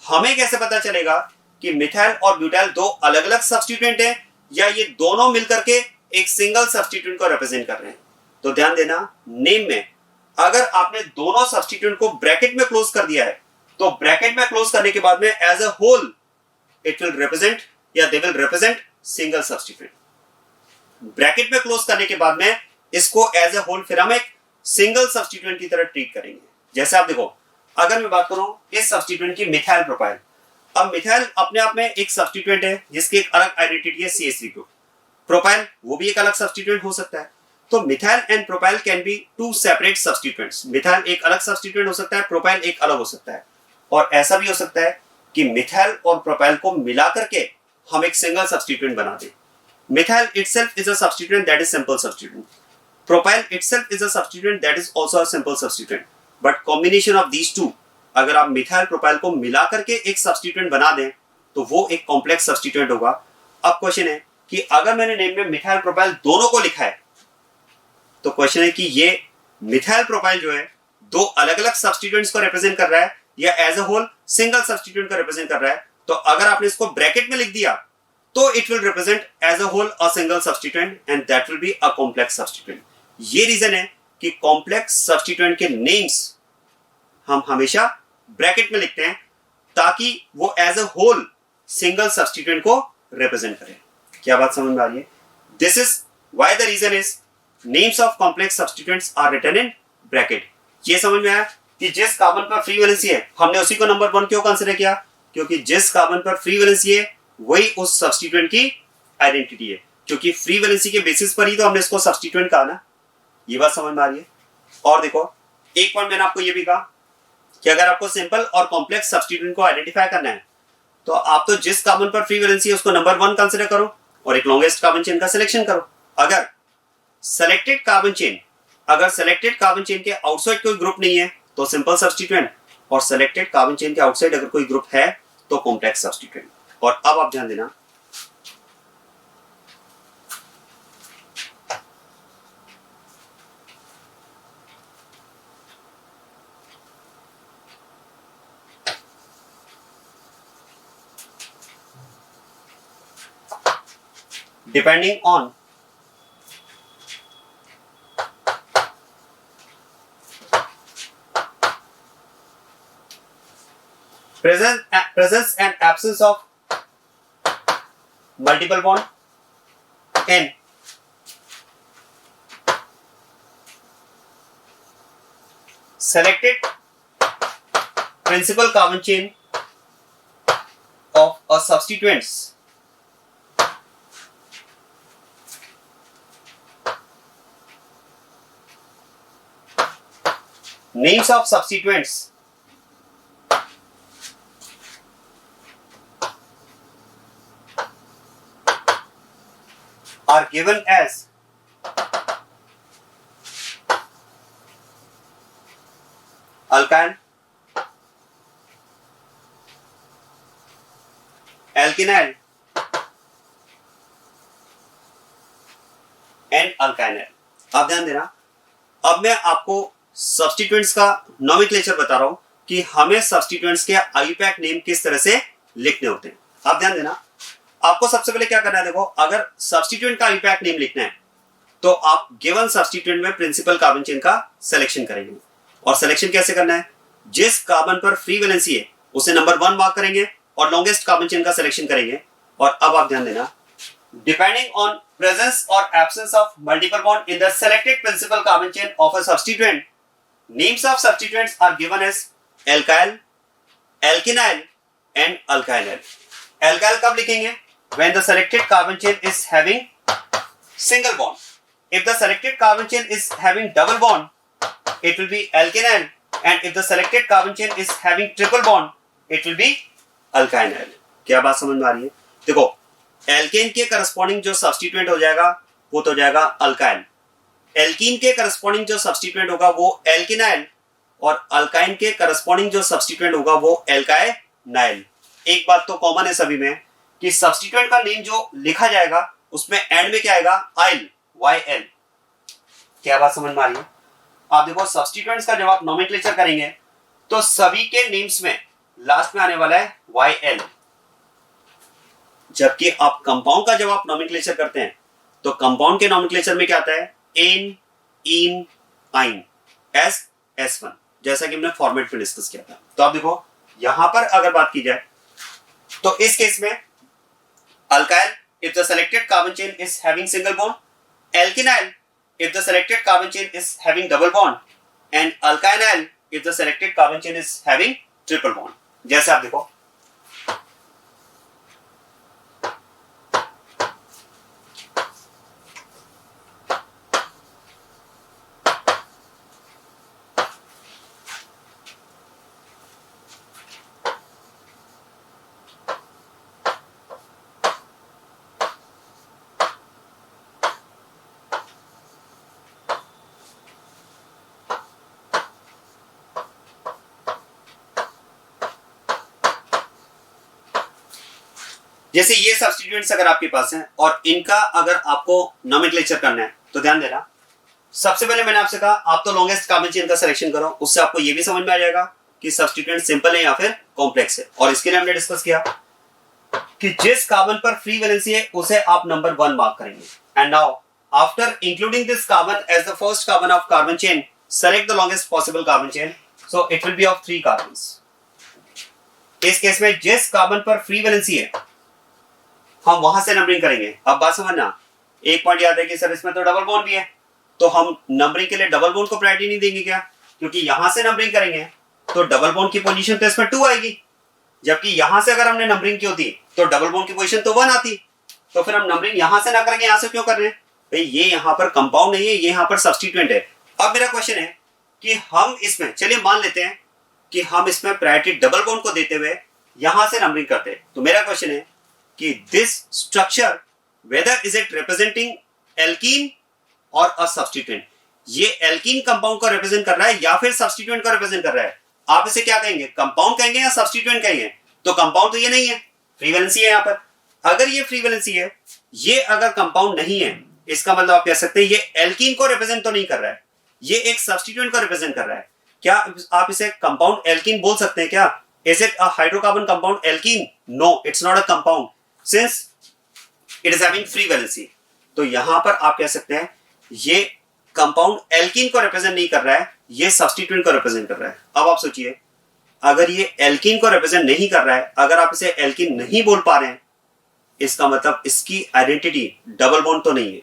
हमें कैसे पता चलेगा कि मिथाइल और ब्यूटाइल दो अलग अलग सब्स्टिट्यूएंट हैं या ये दोनों मिलकर के एक सिंगल सब्स्टिट्यूएंट को रिप्रेजेंट कर रहे हैं? तो ध्यान देना, नेम में अगर आपने दोनों सब्स्टिट्यूएंट को ब्रैकेट में क्लोज कर दिया है तो ब्रैकेट में क्लोज करने के बाद में as a whole it will represent या they will represent single substituent. Bracket में क्लोज करने के बाद में इसको एज अ होल फिर हम एक सिंगल सब्स्टिट्यूएंट की तरह ट्रीट करेंगे। जैसे आप देखो, अगर मैं बात करूं इस सब्स्टिट्यूएंट की मिथाइल प्रोपाइल, अब मिथाइल अपने आप में एक सब्स्टिट्यूएंट है जिसकी एक अलग आइडेंटिटी है CH3 ग्रुप। प्रोपाइल वो भी एक अलग सब्स्टिट्यूएंट हो सकता है। तो methyl and propyl can be two separate substituents. Methyl एक अलग सब्स्टिट्यूएंट हो सकता है, प्रोपाइल एक अलग हो सकता है। और ऐसा भी हो सकता है कि मिथाइल और प्रोपाइल को मिला करके हम एक सिंगल सब्स्टिट्यूएंट बना दें। Methyl itself is a substituent that is simple substituent. Propyl itself is a substituent that is also a simple substituent. But combination of these two, अगर आप मिथाइल प्रोपाइल को मिला करके एक सब्स्टिट्यूएंट बना दें तो वो एक कॉम्प्लेक्स सब्स्टिट्यूएंट होगा। अब क्वेश्चन है कि अगर मैंने नेम में मिथाइल प्रोपाइल दोनों को लिखा है तो क्वेश्चन है कि ये मिथाइल प्रोपाइल जो है दो अलग अलग सब्स्टिट्यूएंट्स को रिप्रेजेंट कर रहा है या as a whole single substituent को रिप्रेजेंट कर रहा है? तो अगर आपने इसको ब्रैकेट में लिख दिया तो it will represent as a whole a single substituent and that will be a complex substituent. ये रीजन है कि कॉम्प्लेक्स सब्स्टिट्यूएंट के नेम्स हम हमेशा ब्रैकेट में लिखते हैं ताकि वो as a whole single substituent को रिप्रेजेंट करे। क्या बात समझ में आ रही है? This is why the reason is names of complex substituents are written in bracket. ये समझ में आया कि जिस कार्बन पर फ्री वैलेंसी है हमने उसी को नंबर 1 क्यों कंसीडर किया? क्योंकि जिस कार्बन पर फ्री वैलेंसी है वही उस सब्स्टिट्यूएंट की आइडेंटिटी है, क्योंकि फ्री वैलेंसी के बेसिस पर ही तो हमने इसको सब्स्टिट्यूएंट कहा ना। ये बात समझ में आ रही है? और देखो, एक पॉइंट मैंने आपको ये भी कहा कि अगर आपको सिंपल और कॉम्प्लेक्स सब्स्टिट्यूएंट को आइडेंटिफाई करना है तो आप तो जिस कार्बन पर फ्री वैलेंसी है उसको नंबर 1 कंसीडर करो और एक लॉन्गेस्ट कार्बन चेन का सिलेक्शन करो। अगर सेलेक्टेड कार्बन चेन के आउटसाइड कोई ग्रुप नहीं है तो सिंपल सब्स्टिट्यूएंट, और सेलेक्टेड कार्बन चेन के आउटसाइड अगर कोई ग्रुप है तो कॉम्प्लेक्स सब्स्टिट्यूएंट। और अब आप ध्यान देना, depending on presence and absence of multiple bond, N. Selected principal carbon chain of a substituents names of substituents are given as alkyne, alkynyl and alkynyl. अब ध्यान देना, अब मैं आपको सब्स्टिट्यूएंट्स का नॉमेनक्लेचर बता रहा हूं कि हमें सब्स्टिट्यूएंट्स के आईयूपैक नेम किस तरह से लिखने होते हैं। अब ध्यान देना, आपको सबसे पहले क्या करना है, देखो अगर सब्स्टिट्यूएंट का आईयूपैक नेम लिखना है तो आप गिवन सब्स्टिट्यूएंट में प्रिंसिपल कार्बन चेन का सिलेक्शन करेंगे। और सिलेक्शन कैसे करना है, जिस कार्बन पर फ्री वैलेंसी है उसे नंबर 1 मार्क करेंगे और लॉन्गेस्ट कार्बन चेन का सिलेक्शन करेंगे। और अब आप ध्यान देना, डिपेंडिंग ऑन प्रेजेंस और absence of multiple bond in the selected principal carbon chain of a substituent, names of substituents are given as alkyl, alkenyl and alkynyl. Alkyl कब लिखेंगे, when the selected carbon chain is having single bond. If the selected carbon chain is having double bond, it will be alkynyl, and if the selected carbon chain is having triple bond, it will be alkynyl. क्या बात समझ में आ रही है? देखो, alkene के corresponding जो सब्स्टिट्यूएंट हो जाएगा वो तो हो जाएगा अल्काइल, एल्कीन के करस्पॉन्डिंग जो सब्स्टिट्यूएंट होगा वो एल्किनाइल, और अल्काइन के करस्पॉन्डिंग जो सब्स्टिट्यूएंट होगा वो एल्काइनाइल। एक बात तो कॉमन है सभी में कि सब्स्टिट्यूएंट का नेम जो लिखा जाएगा उसमें एंड में क्या आएगा, आइल, YL। क्या बात समझ में आ रही है? आप देखो, सब्स्टिट्यूएंट्स का जब आप नॉमेनक्लेचर करेंगे तो सभी के नेम्स में लास्ट में आने वाला है YL, जबकि आप कंपाउंड का जब आप नॉमेनक्लेचर करते हैं तो कंपाउंड के नॉमेनक्लेचर में क्या आता है, एन, इन, आइन, एस, S1, जैसा कि हमने फॉर्मेट में डिस्कस किया था। तो आप देखो, यहां पर अगर बात की जाए तो इस केस में alkyl if the selected carbon chain is having single bond, alkynyl if the selected carbon chain is having double bond, and alkynyl if the selected carbon chain is having triple bond। जैसे आप देखो, जैसे ये substituents अगर आपके पास हैं और इनका अगर आपको नॉमेनक्लेचर करना है तो ध्यान देना, सबसे पहले मैंने आपसे कहा आप तो लॉन्गेस्ट कार्बन चेन का सिलेक्शन करो, उससे आपको ये भी समझ में आ जाएगा कि सब्स्टिट्यूएंट सिंपल है या फिर कॉम्प्लेक्स है। और इसके लिए हमने डिस्कस किया कि जिस कार्बन पर फ्री वैलेंसी है उसे आप नंबर 1 मार्क करेंगे। And now after including this carbon as the first carbon of carbon chain, select the longest possible carbon chain, so it will be of 3 carbons. इस case में जिस carbon पर free valency है हम वहां से numbering करेंगे। अब बात समझना, एक पॉइंट याद है कि सर इसमें तो डबल बॉन्ड भी है, तो हम नंबरिंग के लिए डबल बॉन्ड को प्रायोरिटी नहीं देंगे क्या, क्योंकि यहां से नंबरिंग करेंगे तो डबल बॉन्ड की पोजीशन तो इसमें 2 आएगी, जबकि यहां से अगर हमने नंबरिंग की होती तो डबल बॉन्ड की पोजीशन तो 1 आती। तो फिर हम नंबरिंग यहां से ना करेंगे, यहां से क्यों कर रहे हैं भाई, ये यहां पर कंपाउंड नहीं है, ये यहां पर सब्स्टिट्यूएंट है। अब मेरा क्वेश्चन है कि हम इसमें, चलिए मान लेते हैं कि हम इसमें प्रायोरिटी डबल बॉन्ड को देते हुए यहां से नंबरिंग करते हैं, तो मेरा क्वेश्चन है कि this structure whether is it representing alkene और अ सब्स्टिट्यूएंट, ये एल्कीन कंपाउंड को रिप्रेजेंट कर रहा है या फिर सब्स्टिट्यूएंट को रिप्रेजेंट कर रहा है। आप इसे क्या कहेंगे, कंपाउंड कहेंगे या सब्स्टिट्यूएंट कहेंगे? तो कंपाउंड तो ये नहीं है, फ्री वैलेंसी है यहाँ पर। अगर ये फ्री वैलेंसी है, ये अगर कंपाउंड नहीं है, इसका मतलब आप कह सकते हैं ये एल्कीन को रिप्रेजेंट तो नहीं कर रहा है, ये एक सब्स्टिट्यूएंट को रिप्रेजेंट कर रहा है। क्या आप इसे कंपाउंड एल्कीन बोल सकते हैं क्या? Is it a hydrocarbon compound alkene? No, it's not a compound since it is having free valency। तो यहां पर आप कह सकते हैं ये कंपाउंड एल्कीन को रिप्रेजेंट नहीं कर रहा है, ये सब्स्टिट्यूएंट को रिप्रेजेंट कर रहा है। अब आप सोचिए, अगर ये एल्कीन को रिप्रेजेंट नहीं कर रहा है, अगर आप इसे एल्कीन नहीं बोल पा रहे हैं, इसका मतलब इसकी आइडेंटिटी डबल बॉन्ड तो नहीं है।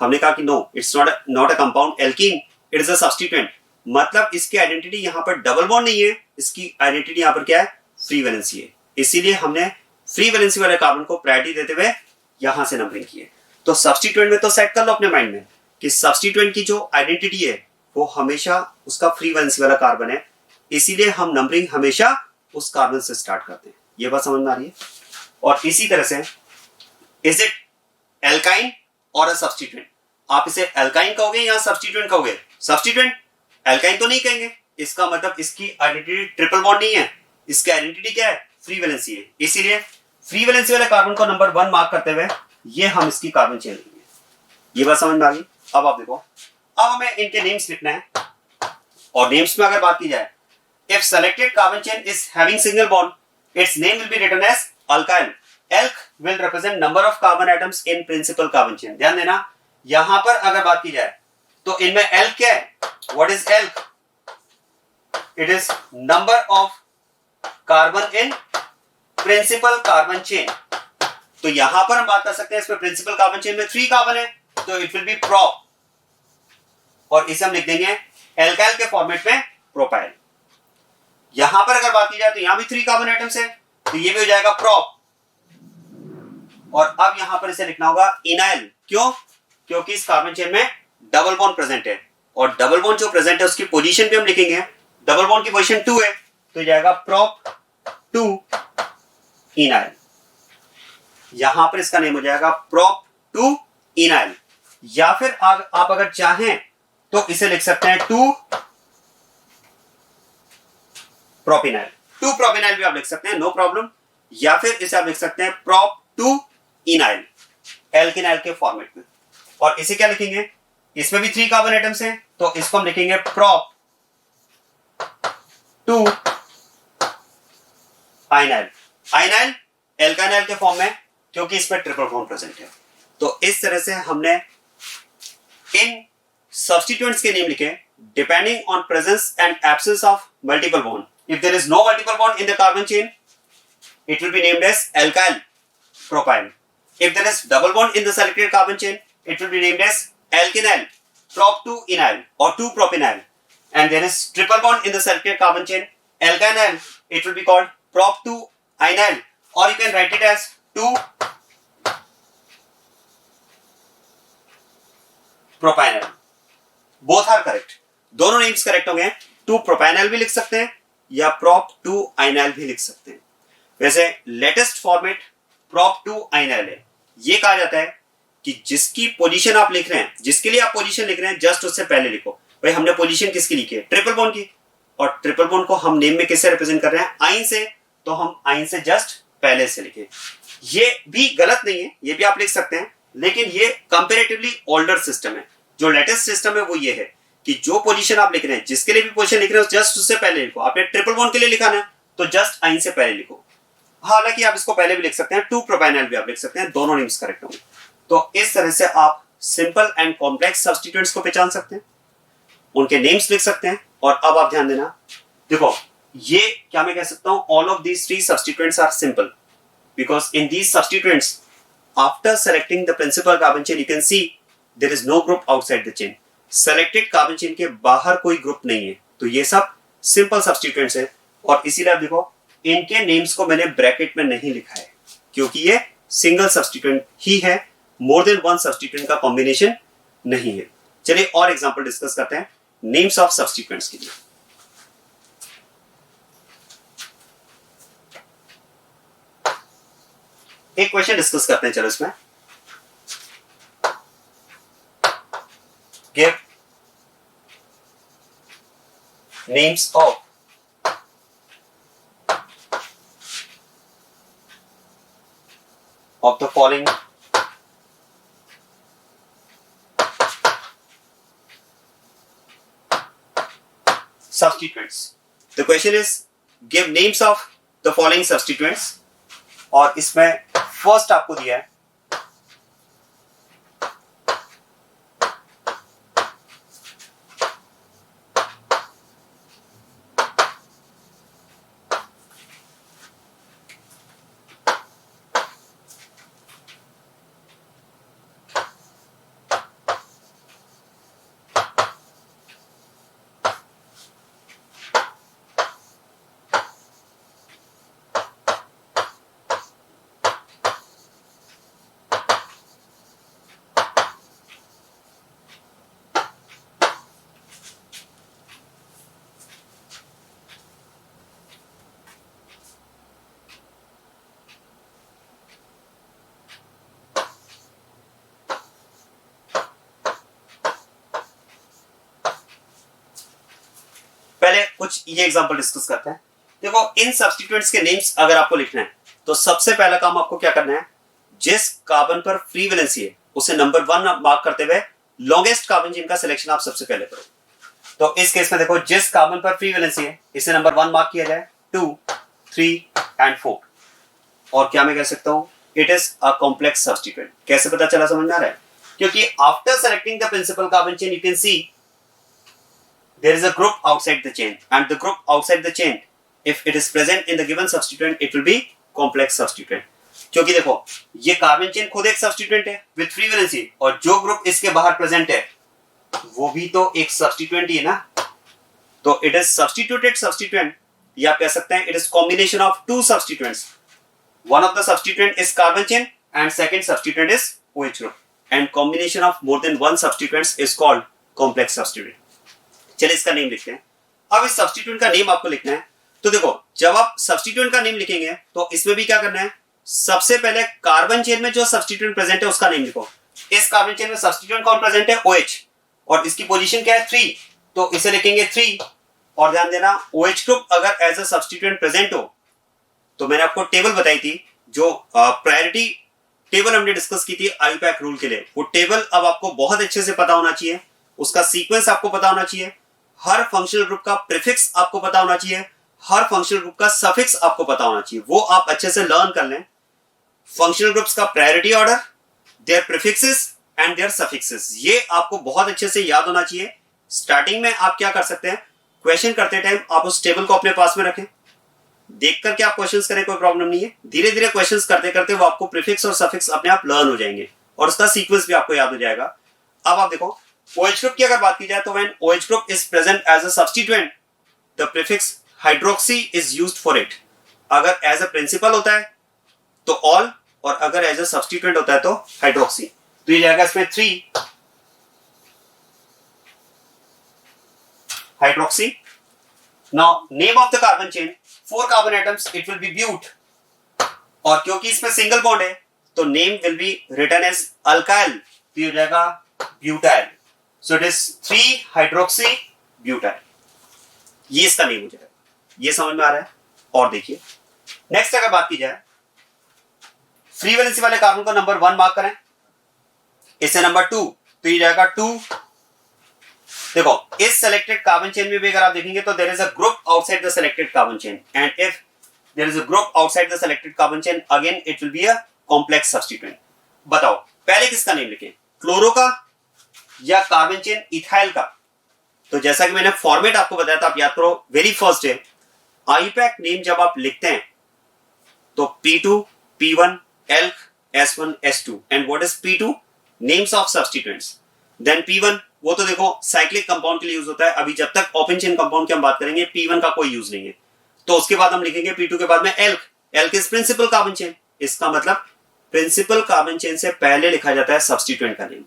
हमने कहा कि no, it's not a compound alkene, it is a substituent. मतलब इसकी आइडेंटिटी यहाँ पर डबल बॉन्ड नहीं है, इसकी आइडेंटिटी यहाँ पर क्या है, फ्री वैलेंसी है। इसीलिए हमने फ्री वैलेंसी वाले कार्बन को प्रायोरिटी देते हुए यहां से नंबरिंग की है। तो सब्स्टिट्यूएंट में तो सेट कर लो अपने माइंड में कि सब्स्टिट्यूएंट की जो आइडेंटिटी है वो हमेशा उसका फ्री वैलेंसी वाला कार्बन है, इसीलिए हम नंबरिंग हमेशा उस कार्बन से स्टार्ट करते हैं। ये बात समझ में आ रही है। और इसी तरह से इज इट एल्काइन और अ सब्स्टिट्यूएंट, आप इसे एल्काइन कहोगे या सब्स्टिट्यूएंट कहोगे? सब्स्टिट्यूएंट, एल्काइन तो नहीं कहेंगे, इसका मतलब इसकी आइडेंटिटी ट्रिपल बॉन्ड नहीं है, इसकी आइडेंटिटी क्या है, फ्री वैलेंसी है। इसीलिए फ्री वैलेंसी वाले कार्बन को नंबर 1 मार्क करते हुए ये हम इसकी कार्बन चेन लेंगे। ये बात समझ में आ गई। अब आप देखो, अब हमें इनके नेम्स लिखना है। और नेम्स में अगर बात की जाए, if selected carbon chain is having single bond, its name will be written as alkyl. Alk will represent number of carbon atoms in principal carbon chain. ध्यान देना, यहां पर अगर बात की जाए तो इनमें alk क्या है? What is alk? It is number of carbon in principal carbon chain. तो यहां पर हम बात कर सकते हैं, इसमें प्रिंसिपल कार्बन चेन में 3 कार्बन है, तो इट विल बी प्रो, और इसे हम लिख देंगे एल्काइल के फॉर्मेट में प्रोपाइल। यहां पर अगर बात की जाए तो यहां भी 3 कार्बन एटम्स है, तो ये भी हो जाएगा प्रोप। और अब यहां पर इसे लिखना होगा इनाइल। क्यों? क्योंकि इस कार्बन चेन में डबल बॉन्ड प्रेजेंट है, और डबल बॉन्ड जो प्रेजेंट है उसकी पोजीशन भी हम लिखेंगे। डबल बॉन्ड की पोजीशन 2 है, तो जाएगा प्रोप 2 इनाइल। यहां पर इसका नेम हो जाएगा प्रोप 2 इनाइल। या फिर आप अगर चाहें तो इसे लिख सकते हैं 2 प्रोपिनाइल। 2 प्रोपिनाइल भी आप लिख सकते हैं, नो प्रॉब्लम। या फिर इसे आप लिख सकते हैं प्रोप 2 इनाइल, एल्किनाइल के फॉर्मेट में। और इसे क्या लिखेंगे, इसमें भी 3 कार्बन एटम्स हैं, तो इसको हम लिखेंगे प्रोप 2 आइनाइल। आइनाइल एल्काइनाइल के फॉर्म में, क्योंकि इसमें ट्रिपल बॉन्ड प्रेजेंट है। तो इस तरह से हमने इन सब्स्टिट्यूएंट्स के नेम लिखे depending on presence and absence of multiple bond. If there is no multiple bond in the carbon chain, it will be named as alkyl propyl. If there is double bond in the selected carbon chain, it will be named as alkenyl prop 2 enyl or 2 propenyl. And there is triple bond in the selected carbon chain, alkynyl, it will be called prop 2 enyl, or you can write it as 2 propynyl. Both are correct. दोनों names correct हो गए। 2 propynyl भी लिख सकते हैं या prop 2 enyl भी लिख सकते हैं। वैसे लेटेस्ट फॉर्मेट prop 2 enyl है। ये कहा जाता है कि जिसकी पोजीशन आप लिख रहे हैं, जिसके लिए आप पोजीशन लिख रहे हैं, जस्ट उससे पहले लिखो। भाई हमने पोजीशन किसकी लिखी है, ट्रिपल बॉन्ड की, और ट्रिपल बॉन्ड को हम नेम में किससे रिप्रेजेंट कर रहे हैं, आइन से, तो हम आइन से जस्ट पहले से लिखे। ये भी गलत नहीं है, ये भी आप लिख सकते हैं, लेकिन ये कंपैरेटिवली ओल्डर सिस्टम है। जो लेटेस्ट सिस्टम है वो ये है कि जो पोजीशन आप लिख रहे हैं, जिसके लिए भी पोजीशन लिख रहे हो, जस्ट उससे पहले लिखो। आपने ट्रिपल बॉन्ड के लिए लिखा ना, तो जस्ट आइन से पहले लिखो। हालांकि आप इसको पहले भी लिख सकते हैं, 2 प्रोपाइनल भी आप लिख सकते हैं, दोनों नेम्स करेक्ट होंगे। तो इस तरह से आप सिंपल एंड कॉम्प्लेक्स सब्स्टिट्यूएंट्स को पहचान सकते हैं, उनके नेम्स लिख सकते हैं। और अब आप ध्यान देना, देखो ये क्या मैं कह सकता हूं, all of these 3 substituents are simple because in these substituents after selecting the principal carbon chain you can see there is no group outside the chain. Selected carbon chain के बाहर कोई ग्रुप नहीं है, तो ये सब सिंपल सब्स्टिट्यूएंट्स है। और इसीलिए आप देखो इनके नेम्स को मैंने ब्रैकेट में नहीं लिखा है, क्योंकि ये सिंगल सब्स्टिट्यूएंट ही है, मोर देन 1 सब्स्टिट्यूएंट का कॉम्बिनेशन नहीं है। चलिए और एग्जांपल डिस्कस करते हैं नेम्स ऑफ सब्स्टिट्यूएंट्स के लिए। एक क्वेश्चन डिस्कस करते हैं, चलो इसमें give names of the following substituents. The question is give names of the following substituents, और इसमें फर्स्ट आपको दिया है कुछ ये एग्जांपल डिस्कस करते हैं। देखो इन सब्स्टिट्यूएंट्स के नेम्स अगर आपको लिखना है तो सबसे पहला काम आपको क्या करना है, जिस कार्बन पर फ्री वैलेंसी है उसे नंबर 1 मार्क करते हुए लॉन्गेस्ट कार्बन चेन का सिलेक्शन आप सबसे पहले करो। तो इस केस में देखो जिस कार्बन पर फ्री वैलेंसी है इसे नंबर 1 मार्क किया जाए, 2, 3 एंड 4। और क्या मैं कह सकता हूं, it is a complex substituent. कैसे पता चला, समझ में आ रहा है? क्योंकि after selecting the principal carbon chain you can see there is a group outside the chain, and the group outside the chain if it is present in the given substituent it will be complex substituent। क्योंकि देखो ये carbon chain खुद एक substituent है with free valency, और जो group इसके बाहर प्रेजेंट है वो भी तो एक सब्स्टिट्यूएंट ही है ना। तो इट इज सब्स्टिट्यूटेड सब्स्टिट्यूएंट, या कह सकते हैं it is combination of two substituents. One of the substituent is carbon chain and second substituent is OH group, and combination of more than one substituents is called complex substituent. चलिए इसका name लिखते हैं। अब इस substituent का name आपको लिखना है। तो देखो जब आप सब्स्टिट्यूएंट का नेम लिखेंगे तो इसमें भी क्या करना है, सबसे पहले कार्बन चेन में जो सब्स्टिट्यूएंट प्रेजेंट है उसका नेम लिखो। इस कार्बन चेन में सब्स्टिट्यूएंट कौन प्रेजेंट है, OH, और इसकी पोजीशन क्या है 3, तो इसे लिखेंगे 3। और ध्यान देना OH ग्रुप अगर एज अ सब्स्टिट्यूएंट प्रेजेंट हो तो मैंने आपको टेबल बताई थी, जो प्रायोरिटी टेबल हमने डिस्कस की थी IUPAC रूल के लिए। वो टेबल अब आपको बहुत अच्छे से पता होना चाहिए, उसका सीक्वेंस आपको पता होना चाहिए, हर फंक्शनल ग्रुप का प्रीफिक्स आपको पता होना चाहिए, हर फंक्शनल ग्रुप का सफिक्स आपको पता होना चाहिए। वो आप अच्छे से लर्न कर लें। फंक्शनल ग्रुप्स का priority order, their prefixes and their suffixes, ये आपको बहुत अच्छे से याद होना चाहिए। स्टार्टिंग में आप क्या कर सकते हैं, क्वेश्चन करते टाइम आप उस टेबल को अपने पास में रखें, देख करके आप क्वेश्चंस करें, कोई प्रॉब्लम नहीं है। धीरे धीरे क्वेश्चंस करते करते वो आपको प्रीफिक्स और सफिक्स अपने आप लर्न हो जाएंगे और उसका सीक्वेंस भी आपको याद हो जाएगा। अब आप देखो OH ग्रुप की अगर बात की जाए तो when OH group is present as a substituent the prefix hydroxy is used for it. अगर एज अ प्रिंसिपल होता है तो ऑल, और अगर एज अ सब्स्टिट्यूएंट होता है तो हाइड्रोक्सी। तो ये जाएगा इसमें 3 hydroxy. Now name of the carbon chain, 4 carbon atoms, it will be but, और क्योंकि इसमें सिंगल बॉन्ड है तो name will be written as alkyl, तो ये जाएगा butyl. So it is 3 hydroxy butyl, ये इसका नेम हो जाएगा। ये समझ में आ रहा है? और देखिए नेक्स्ट अगर बात की जाए, फ्री वैलेंसी वाले कार्बन को नंबर 1 मार्क करें, इसे नंबर 2, तो ये जाएगा 2। देखो इस सेलेक्टेड कार्बन चेन में भी अगर आप देखेंगे तो there is a group outside the selected carbon chain, and if there is a group outside the selected carbon chain again it will be a complex substituent. बताओ पहले किसका नेम लिखें, क्लोरो का या कार्बन चेन इथाइल का? तो जैसा कि मैंने फॉर्मेट आपको बताया था, आप याद करो, वेरी फर्स्ट है IUPAC नेम जब आप लिखते हैं तो P2, P1, alk, S1, S2, and what is P2? Names of substituents. Then P1 वो तो देखो साइक्लिक कंपाउंड के लिए यूज होता है, अभी जब तक ओपन चेन कंपाउंड की हम बात करेंगे P1 का कोई यूज नहीं है। तो उसके बाद हम लिखेंगे P2 के बाद में alk, alk is principal carbon chain. इसका मतलब प्रिंसिपल कार्बन चेन से पहले लिखा जाता है सब्स्टिट्यूएंट का नेम,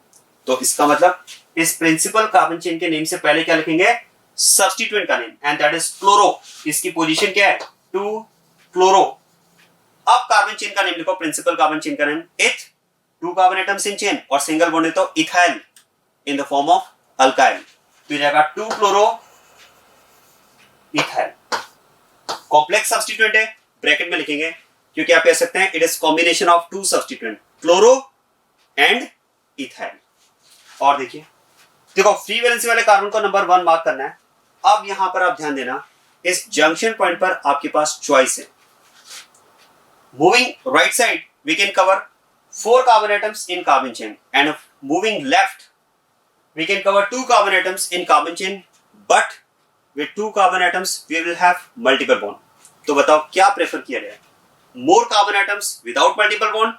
तो इसका मतलब इस प्रिंसिपल कार्बन चेन के नेम से पहले क्या लिखेंगे, सब्स्टिट्यूएंट का name, and that is chloro. इसकी पोजीशन क्या है, 2 क्लोरो। अब कार्बन चेन का नेम लिखो, प्रिंसिपल कार्बन चेन का नेम इथ, 2 कार्बन एटम्स इन चेन, और सिंगल बॉन्ड है तो ethyl in the form of alkyl, तो ये जाएगा 2 क्लोरो इथाइल। कॉम्प्लेक्स सब्स्टिट्यूएंट है, ब्रैकेट में लिखेंगे, क्योंकि आप कह सकते हैं it is combination of 2 substituent, chloro and ethyl. और देखिए देखो फ्री वैलेंसी वाले कार्बन को नंबर 1 मार्क करना है। अब यहां पर आप ध्यान देना, इस जंक्शन पॉइंट पर आपके पास चॉइस है। Moving right side we can cover 4 carbon atoms in carbon chain, and moving left we can cover 2 carbon atoms in carbon chain, but with 2 carbon atoms we will have multiple bond। तो बताओ क्या prefer किया जाए, more carbon atoms without multiple bond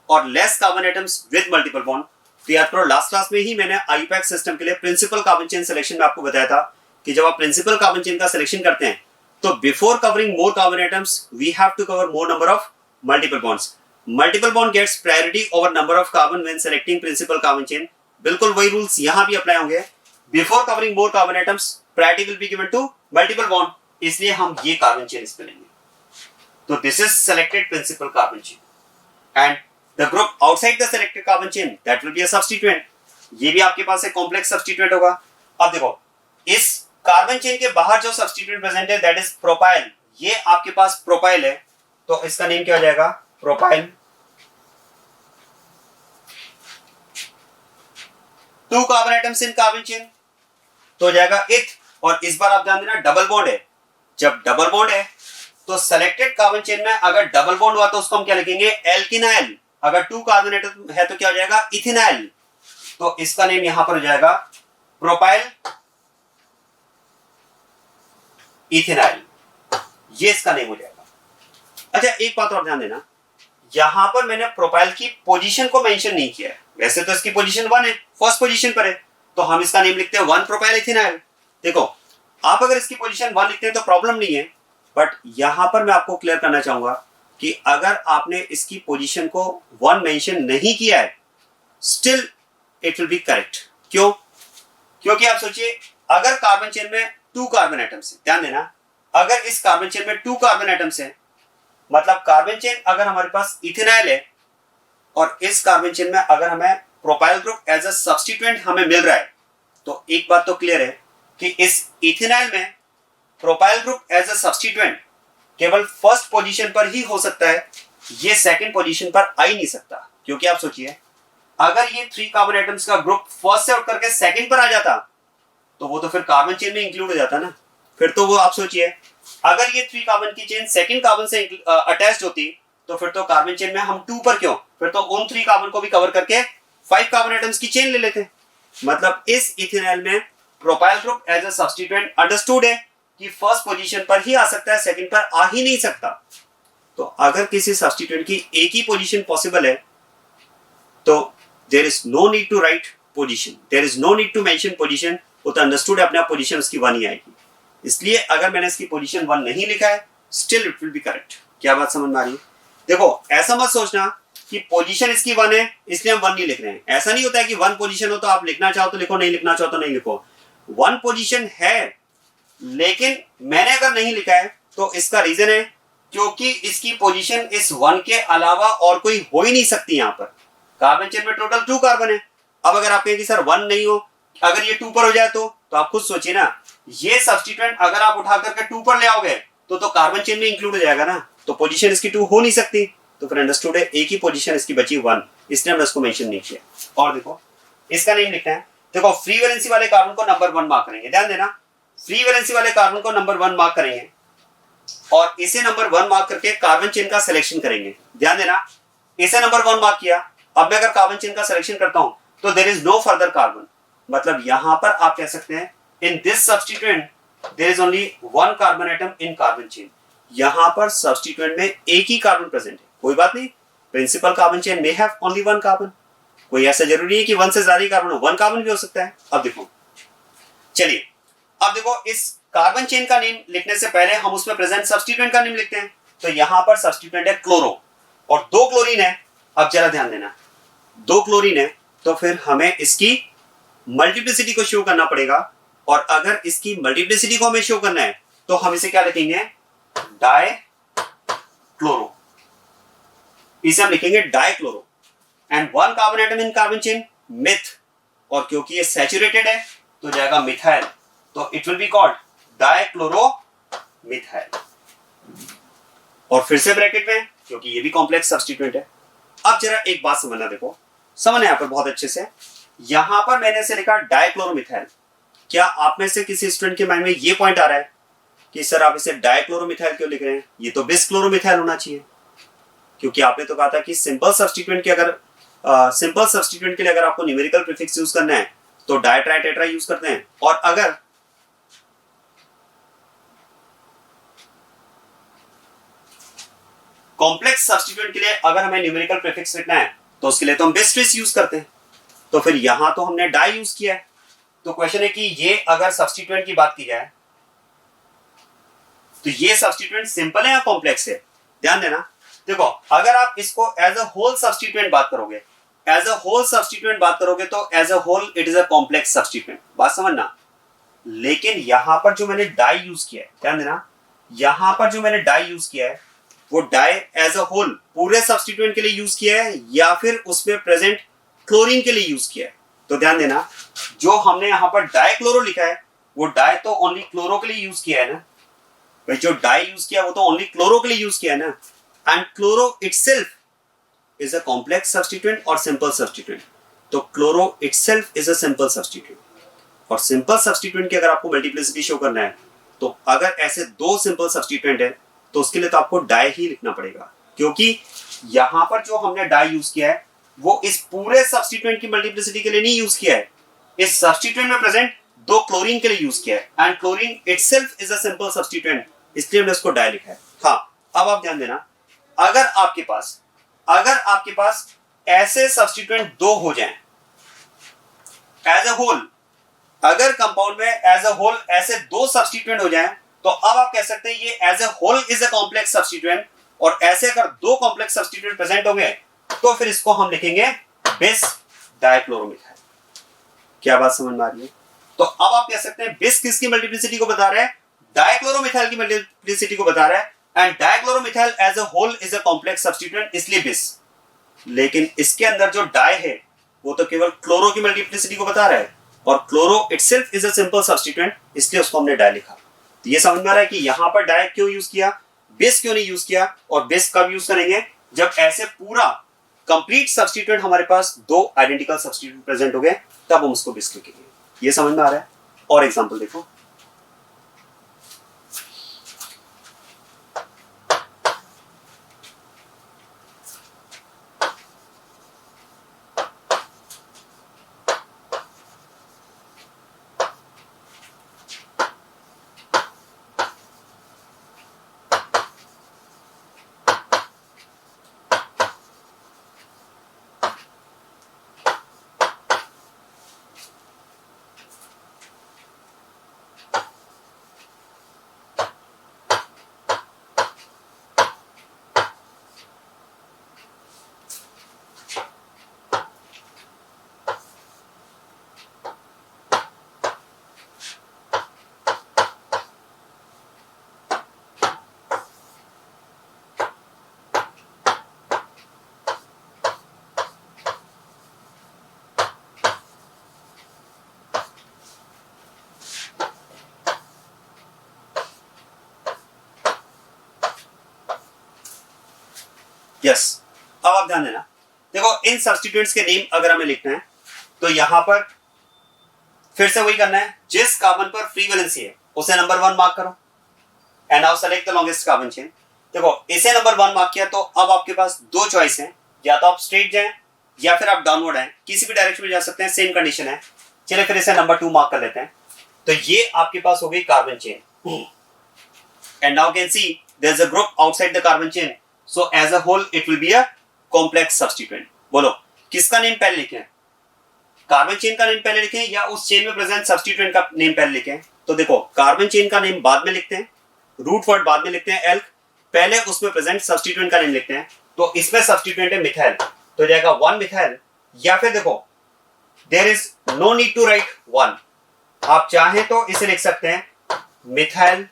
और less carbon atoms with multiple bond? तो याद करो last class में ही मैंने IUPAC सिस्टम के लिए प्रिंसिपल कार्बन चेन सिलेक्शन में आपको बताया था कि जब आप प्रिंसिपल कार्बन चेन का सिलेक्शन करते हैं तो before covering more carbon atoms we have to cover more number of multiple bonds. Multiple bond gets priority over number of carbon when selecting principal carbon chain. बिल्कुल वही rules यहां भी apply होंगे। Before covering more carbon atoms priority will be given to multiple bond, इसलिए हम ये carbon chain इसमें लेंगे। तो this is selected principal carbon chain and the group outside the selected carbon chain that will be a substituent. ये भी आपके पास एक कॉम्प्लेक्स सब्स्टिट्यूएंट होगा। अब देखो इस कार्बन चेन के बाहर जो सब्स्टिट्यूएंट प्रेजेंट है दैट इज प्रोपाइल। ये आपके पास प्रोपाइल है तो इसका नेम क्या हो जाएगा? Propyl. 2 carbon atoms in carbon chain तो हो जाएगा इथ। और इस बार आप ध्यान देना डबल बॉन्ड है। जब डबल बॉन्ड है तो सेलेक्टेड कार्बन चेन में अगर डबल बॉन्ड हुआ तो उसको हम क्या लिखेंगे? एल्किनाइल। अगर 2 कार्बन एटम है तो क्या हो जाएगा? इथेनाइल। तो इसका नेम यहां पर हो जाएगा प्रोपाइल इथेनाइल। ये इसका नेम हो जाएगा। अच्छा एक बात और ध्यान देना, यहां पर मैंने प्रोपाइल की पोजीशन को मेंशन नहीं किया है। वैसे तो इसकी पोजीशन 1 है, फर्स्ट पोजीशन पर है, तो हम इसका नेम लिखते हैं 1 प्रोपाइल इथेनाइल। देखो आप अगर इसकी पोजीशन 1 लिखते हैं तो प्रॉब्लम नहीं है, बट यहां पर मैं आपको क्लियर करना चाहूंगा कि अगर आपने इसकी पोजीशन को 1 मेंशन नहीं किया है still it will B correct. क्यों? क्योंकि आप सोचिए अगर कार्बन चेन में 2 कार्बन एटम्स है, ध्यान देना, अगर इस कार्बन चेन में 2 कार्बन एटम्स है मतलब कार्बन चेन अगर हमारे पास इथेनाइल है और इस कार्बन चेन में अगर हमें propyl group as a substituent हमें मिल रहा है तो एक बात तो क्लियर है कि इस इथेनाइल में propyl group as a substituent केवल फर्स्ट पोजीशन पर ही हो सकता है, ये सेकंड पोजीशन पर आ ही नहीं सकता। क्योंकि आप सोचिए अगर ये 3 कार्बन एटम्स का ग्रुप फर्स्ट से उठ करके सेकंड पर आ जाता तो वो तो फिर कार्बन चेन में इंक्लूड हो जाता ना। फिर तो वो आप सोचिए अगर ये 3 कार्बन की चेन सेकंड कार्बन से अटैच्ड होती तो फिर तो कार्बन चेन में हम 2 पर क्यों, फिर तो उन 3 कार्बन को भी कवर करके 5 कार्बन एटम्स की चेन ले लेते। मतलब इस इथेनॉल में propyl group as a substituent understood है कि फर्स्ट पोजीशन पर ही आ सकता है, सेकंड पर आ ही नहीं सकता। तो अगर किसी सब्स्टिट्यूएंट की एक ही पोजीशन पॉसिबल है तो there is no need to write position, there is no need to mention position. वो तो अंडरस्टूड है अपने आप पोजीशन उसकी 1 ही आएगी। इसलिए अगर मैंने इसकी पोजीशन 1 नहीं लिखा है still it will B correct. क्या बात समझ में आ रही है? देखो ऐसा मत सोचना कि पोजीशन इसकी 1 है इसलिए हम 1 नहीं लिख रहे हैं। ऐसा नहीं होता है कि 1 पोजीशन हो तो आप लिखना चाहो तो लिखो, नहीं लिखना चाहो तो नहीं लिखो। 1 पोजीशन है लेकिन मैंने अगर नहीं लिखा है तो इसका रीजन है क्योंकि इसकी पोजीशन इस 1 के अलावा और कोई हो ही नहीं सकती। यहां पर कार्बन चेन में टोटल 2 कार्बन है। अब अगर आप कहें कि सर 1 नहीं हो, अगर ये 2 पर हो जाए तो आप खुद सोचिए ना, ये सब्स्टिट्यूएंट अगर आप उठा करके 2 पर ले आओगे तो कार्बन चेन में इंक्लूड हो जाएगा ना। तो पोजीशन इसकी 2 हो नहीं सकती। तो फिर अंडरस्टूड है एक ही पोजीशन इसकी बची 1, इसलिए हमने उसको मेंशन नहीं किया। और देखो इसका नेम लिखते हैं। देखो फ्री वैलेंसी वाले कार्बन को नंबर 1 मार्क करेंगे। ध्यान देना, फ्री वैलेंसी वाले कार्बन को नंबर 1 मार्क करेंगे और इसे नंबर 1 मार्क करके कार्बन चेन का सिलेक्शन करेंगे। ध्यान देना, इसे नंबर 1 मार्क किया। अब मैं अगर कार्बन चेन का सिलेक्शन करता हूं तो there is no further carbon. मतलब यहां पर आप कह सकते हैं in this substituent there is only 1 carbon atom in carbon chain. यहां पर सब्स्टिट्यूएंट में एक ही कार्बन प्रेजेंट है। कोई बात नहीं, प्रिंसिपल कार्बन चेन में हैव ओनली 1 कार्बन। कोई ऐसा जरूरी है कि 1 से ज्यादा कार्बन हो, 1 कार्बन भी हो सकता है। अब देखो, चलिए अब देखो इस कार्बन चेन का नेम लिखने से पहले हम उसमें प्रेजेंट सब्स्टिट्यूएंट का नेम लिखते हैं। तो यहां पर सब्स्टिट्यूएंट है क्लोरो और 2 क्लोरीन है। अब जरा ध्यान देना, 2 क्लोरीन है तो फिर हमें इसकी मल्टीप्लिसिटी को शो करना पड़ेगा। और अगर इसकी मल्टीप्लिसिटी को हमें शो करना है तो हम इसे क्या लिखेंगे? Die chloro. इसे हम लिखेंगे die chloro. And 1 carbon atom in carbon chain myth, और क्योंकि ये सैचुरेटेड है तो जाएगा मिथाइल। तो it will be called dichloro methyl. और फिर से ब्रैकेट में क्योंकि ये भी कॉम्प्लेक्स सब्स्टिट्यूएंट है। अब जरा एक बात समझना, देखो समझना यहां पर बहुत अच्छे से। यहां पर मैंने इसे लिखा डाइक्लोरोमिथाइल। क्या आप में से किसी स्टूडेंट के माइंड में ये पॉइंट आ रहा है कि सर आप इसे डाइक्लोरोमिथाइल क्यों लिख रहे हैं? ये तो बिसक्लोरोमिथाइल होना चाहिए, क्योंकि आपने तो कहा था कि सिंपल सब्स्टिट्यूएंट के अगर सिंपल सब्स्टिट्यूएंट के लिए अगर आपको न्यूमेरिकल प्रीफिक्स यूज करना है तो डाई ट्राई टेट्रा यूज करते हैं। और अगर कॉम्प्लेक्स सब्स्टिट्यूएंट के लिए अगर हमें न्यूमेरिकल प्रीफिक्स लिखना है तो उसके लिए तो हम बिस यूज करते हैं। तो फिर यहां तो हमने डाई यूज किया है। तो क्वेश्चन है कि ये अगर सब्स्टिट्यूएंट की बात की जाए तो ये सब्स्टिट्यूएंट सिंपल है या कॉम्प्लेक्स है? ध्यान देना, देखो अगर आप इसको एज अ होल सब्स्टिट्यूएंट बात करोगे, एज अ होल सब्स्टिट्यूएंट बात करोगे तो as a whole it is a complex substituent. बात समझना। लेकिन यहां पर जो मैंने डाई यूज किया है, ध्यान देना, यहां पर जो मैंने डाई यूज किया है वो डाई एज अ होल पूरे सब्स्टिट्यूएंट के लिए यूज किया है या फिर उसमें प्रेजेंट क्लोरीन के लिए यूज किया है। तो ध्यान देना, जो हमने यहां पर डाइक्लोरो लिखा है वो डाई तो ओनली क्लोरो के लिए यूज किया है ना भाई, जो डाई यूज किया वो तो ओनली क्लोरो के लिए यूज किया है ना। And chloro itself is a complex substituent और सिंपल सब्स्टिट्यूएंट। तो chloro itself is a simple substituent, और सिंपल सब्स्टिट्यूएंट की अगर आपको मल्टीप्लिसिटी शो करना है तो अगर ऐसे दो सिंपल सब्स्टिट्यूएंट है तो उसके लिए तो आपको डाई ही लिखना पड़ेगा, क्योंकि यहां पर जो हमने डाई यूज किया है वो इस पूरे सब्स्टिट्यूएंट की मल्टीप्लिसिटी के लिए नहीं यूज किया है, इस सब्स्टिट्यूएंट में प्रेजेंट दो क्लोरीन के लिए यूज किया है। And chlorine itself is a simple substituent, इसलिए हमने उसको डाई लिखा है। हाँ, अब आप ध्यान देना, अगर आपके पास ऐसे सब्स्टिट्यूएंट दो हो जाएं एज अ होल, अगर कंपाउंड में एज अ होल ऐसे दो सब्स्टिट्यूएंट हो जाएं तो अब आप कह सकते हैं ये as a whole is a complex substituent, और ऐसे अगर दो कॉम्प्लेक्स सब्स्टिट्यूएंट प्रेजेंट होंगे तो फिर इसको हम लिखेंगे बिस डाइक्लोरोमिथाइल। क्या बात समझ में आ रही है? तो अब आप कह सकते हैं बिस किसकी मल्टीप्लिसिटी को बता रहा है? डाइक्लोरोमिथाइल की मल्टीप्लिसिटी को बता रहा है, and dichloromethyl as a whole is a complex substituent, इसलिए बिस। लेकिन इसके अंदर जो डाई है वो तो केवल क्लोरो की मल्टीप्लिसिटी को बता रहा है, और chloro itself is a simple substituent, इसलिए उसको हमने डाई लिखा। तो ये समझ में आ रहा है कि यहां पर डाई क्यों यूज किया, बेस क्यों नहीं यूज किया, और बेस कब यूज करेंगे? जब ऐसे पूरा कंप्लीट सब्स्टिट्यूएंट हमारे पास दो आइडेंटिकल सब्स्टिट्यूएंट प्रेजेंट हो गए, तब हम उसको बेस लिखेंगे। ये समझ में आ रहा है? और एग्जांपल देखो, यस, अब आप ध्यान देना, देखो इन सब्स्टिट्यूएंट्स के नेम अगर हमें लिखना है तो यहां पर फिर से वही करना है, जिस कार्बन पर फ्री वैलेंसी है उसे नंबर 1 मार्क करो, and now select the longest carbon chain. देखो इसे नंबर 1 मार्क किया तो अब आपके पास दो चॉइस हैं, या तो आप स्ट्रेट जाएं या फिर आप डाउनवर्ड आए, किसी भी डायरेक्शन में जा सकते हैं, सेम कंडीशन है। चलिए फिर इसे नंबर 2 मार्क कर लेते हैं। तो ये आपके पास हो गई carbon chain, and now can see there is a group outside the carbon chain, so as a whole it will be a complex substituent. बोलो किसका नेम पहले लिखें? कार्बन चेन का नेम पहले लिखें या उस चेन में प्रेजेंट सब्स्टिट्यूएंट का नेम पहले लिखें? तो देखो कार्बन चेन का नेम बाद में लिखते हैं, रूट वर्ड बाद में लिखते हैं एल्क, पहले उसमें प्रेजेंट सब्स्टिट्यूएंट का नेम लिखते हैं। तो इसमें सब्स्टिट्यूएंट है मिथाइल, तो जाएगा 1 मिथाइल, या फिर देखो there is no need to write 1, आप चाहें तो इसे लिख सकते हैं methyl,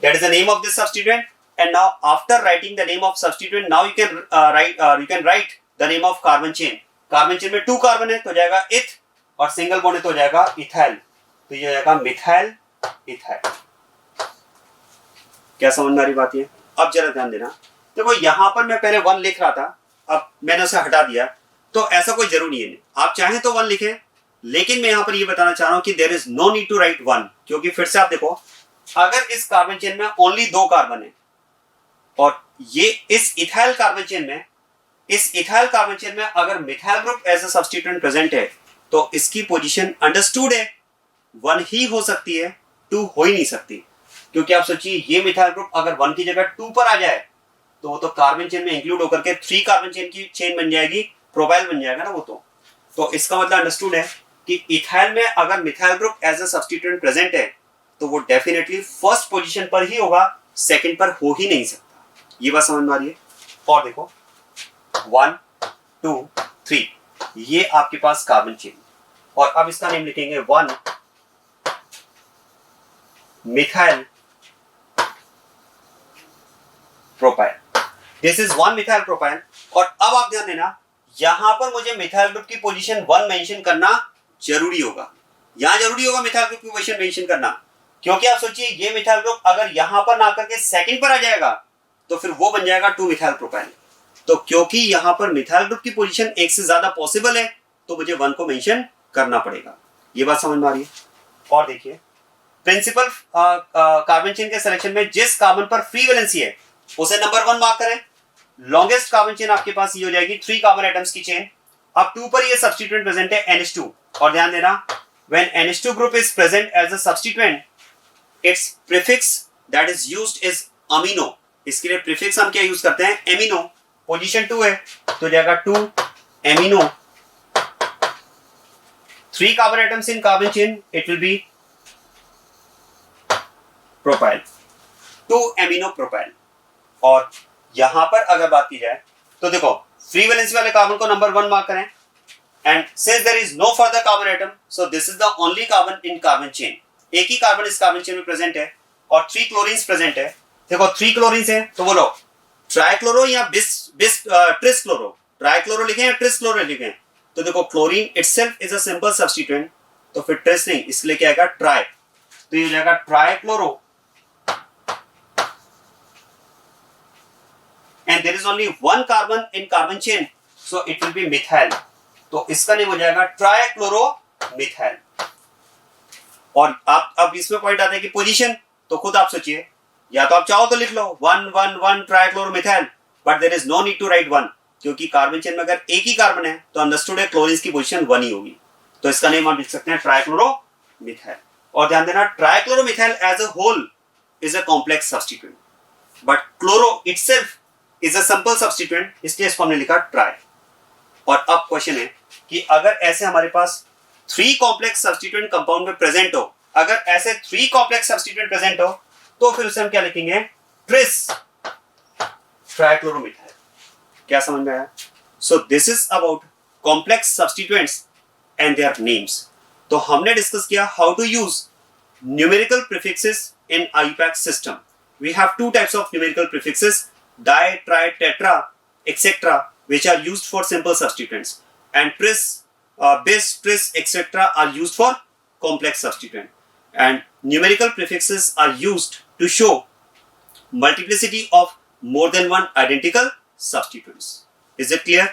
that is the name of this substituent, and now after writing the name of substituent now you can write the name of carbon chain। Carbon chain में 2 carbon है तो जाएगा इथ, और सिंगल बॉन्ड है तो जाएगा इथाइल, तो ये जाएगा मिथाइल इथाइल। क्या समझ में आ रही बात? है अब जरा ध्यान देना, देखो यहां पर मैं पहले 1 लिख रहा था, अब मैंने उसे हटा दिया, तो ऐसा कोई जरूरी नहीं है, आप चाहें तो 1 लिखें, लेकिन मैं यहां पर ये बताना चाह रहा हूं कि there is no need to write 1, क्योंकि फिर से आप देखो अगर इस कार्बन चेन में ओनली 2 कार्बन है और ये इस इथाइल कार्बन चेन में अगर methyl group as a substituent present है तो इसकी पोजीशन अंडरस्टूड है, 1 ही हो सकती है, 2 हो ही नहीं सकती, क्योंकि आप सोचिए ये मिथाइल ग्रुप अगर 1 की जगह 2 पर आ जाए तो वो तो कार्बन चेन में इंक्लूड होकर के 3 कार्बन चेन की चेन बन जाएगी, प्रोपाइल बन जाएगा ना वो तो इसका मतलब अंडरस्टूड है कि इथाइल में अगर methyl group as a substituent present है तो वो डेफिनेटली फर्स्ट पोजीशन पर ही होगा, सेकंड पर हो ही नहीं सकता। ये बात समझ में आ रही है? और देखो 1 2 3 ये आपके पास कार्बन चेन, और अब इसका नेम लिखेंगे 1 methyl propyl, this is 1 methyl propyl. और अब आप ध्यान देना, यहां पर मुझे मिथाइल ग्रुप की पोजीशन 1 मेंशन करना जरूरी होगा, यहां जरूरी होगा मिथाइल ग्रुप की पोजीशन मेंशन करना, क्योंकि आप सोचिए ये मिथाइल ग्रुप अगर यहां पर ना करके सेकंड पर आ जाएगा तो फिर वो बन जाएगा 2 मिथाइल प्रोपाइल। तो क्योंकि यहां पर मिथाइल ग्रुप की पोजीशन एक से ज्यादा पॉसिबल है तो मुझे 1 को मेंशन करना पड़ेगा। ये बात समझ में आ रही है? और देखिए प्रिंसिपल कार्बन चेन के सिलेक्शन में जिस कार्बन पर फ्री वैलेंसी है उसे नंबर 1 मार्क करें। लॉन्गेस्ट कार्बन चेन आपके पास ये हो जाएगी 3 कार्बन एटम्स की चेन। अब 2 पर ये सब्स्टिट्यूएंट प्रेजेंट है NH2, और ध्यान देना when NH2 group is present as a substituent, its prefix that is used is amino। इसके लिए प्रीफिक्स हम क्या यूज करते हैं? एमिनो। पोजीशन 2 है तो जाएगा 2 amino. 3 carbon atoms in carbon chain, it will B propyl, 2 amino propyl. और यहां पर अगर बात की जाए तो देखो फ्री वैलेंसी वाले कार्बन को नंबर 1 मार्क करें, and since there is no further carbon atom, so this is the only carbon in carbon chain। एक ही कार्बन इस कार्बन चेन में प्रेजेंट है और 3 क्लोरीन्स प्रेजेंट है। देखो 3 क्लोरीन्स है तो बोलो ट्राइक्लोरो या ट्रिस क्लोरो, ट्राइक्लोरो लिखें या ट्रिस क्लोरो लिखें? तो देखो chlorine itself is a simple substituent, तो फिर ट्रिस नहीं, इसलिए क्या आएगा? ट्राई। तो ये हो जाएगा trichloro, and there is only 1 carbon in carbon chain, so it will be methyl। तो इसका नेम हो जाएगा ट्राइक्लोरोमिथाइल। और आप अब इसमें पॉइंट आता है कि पोजीशन, तो खुद आप सोचिए, या तो आप चाहो तो लिख लो 1 1 1 trichloromethyl, but there is no need to write 1, क्योंकि कार्बन चेन में अगर एक ही कार्बन है तो अंडरस्टूड है क्लोरीन की पोजीशन 1 ही होगी। तो इसका नेम आप लिख सकते हैं ट्राइक्लोरोमिथाइल। और ध्यान देना trichloromethyl as a whole is a complex substituent, but chloro itself is a simple substituent, इसलिए इसको हमने लिखा ट्राई। और अब क्वेश्चन है कि अगर ऐसे हमारे पास 3 कॉम्प्लेक्स सब्स्टिट्यूएंट कंपाउंड में प्रेजेंट हो, अगर ऐसे 3 कॉम्प्लेक्स सब्स्टिट्यूएंट प्रेजेंट हो तो फिर उसे हम क्या लिखेंगे? Tris trichloromethyl. क्या समझ में आया? So this is about complex substituents and their names. तो हमने डिस्कस किया how to use numerical prefixes in IUPAC system. We have 2 types of numerical prefixes, di, tri, tetra, etc., which are used for simple substituents, and tris, bis, tris, etc. are used for complex substituent. And numerical prefixes are used to show multiplicity of more than one identical substituents. Is it clear?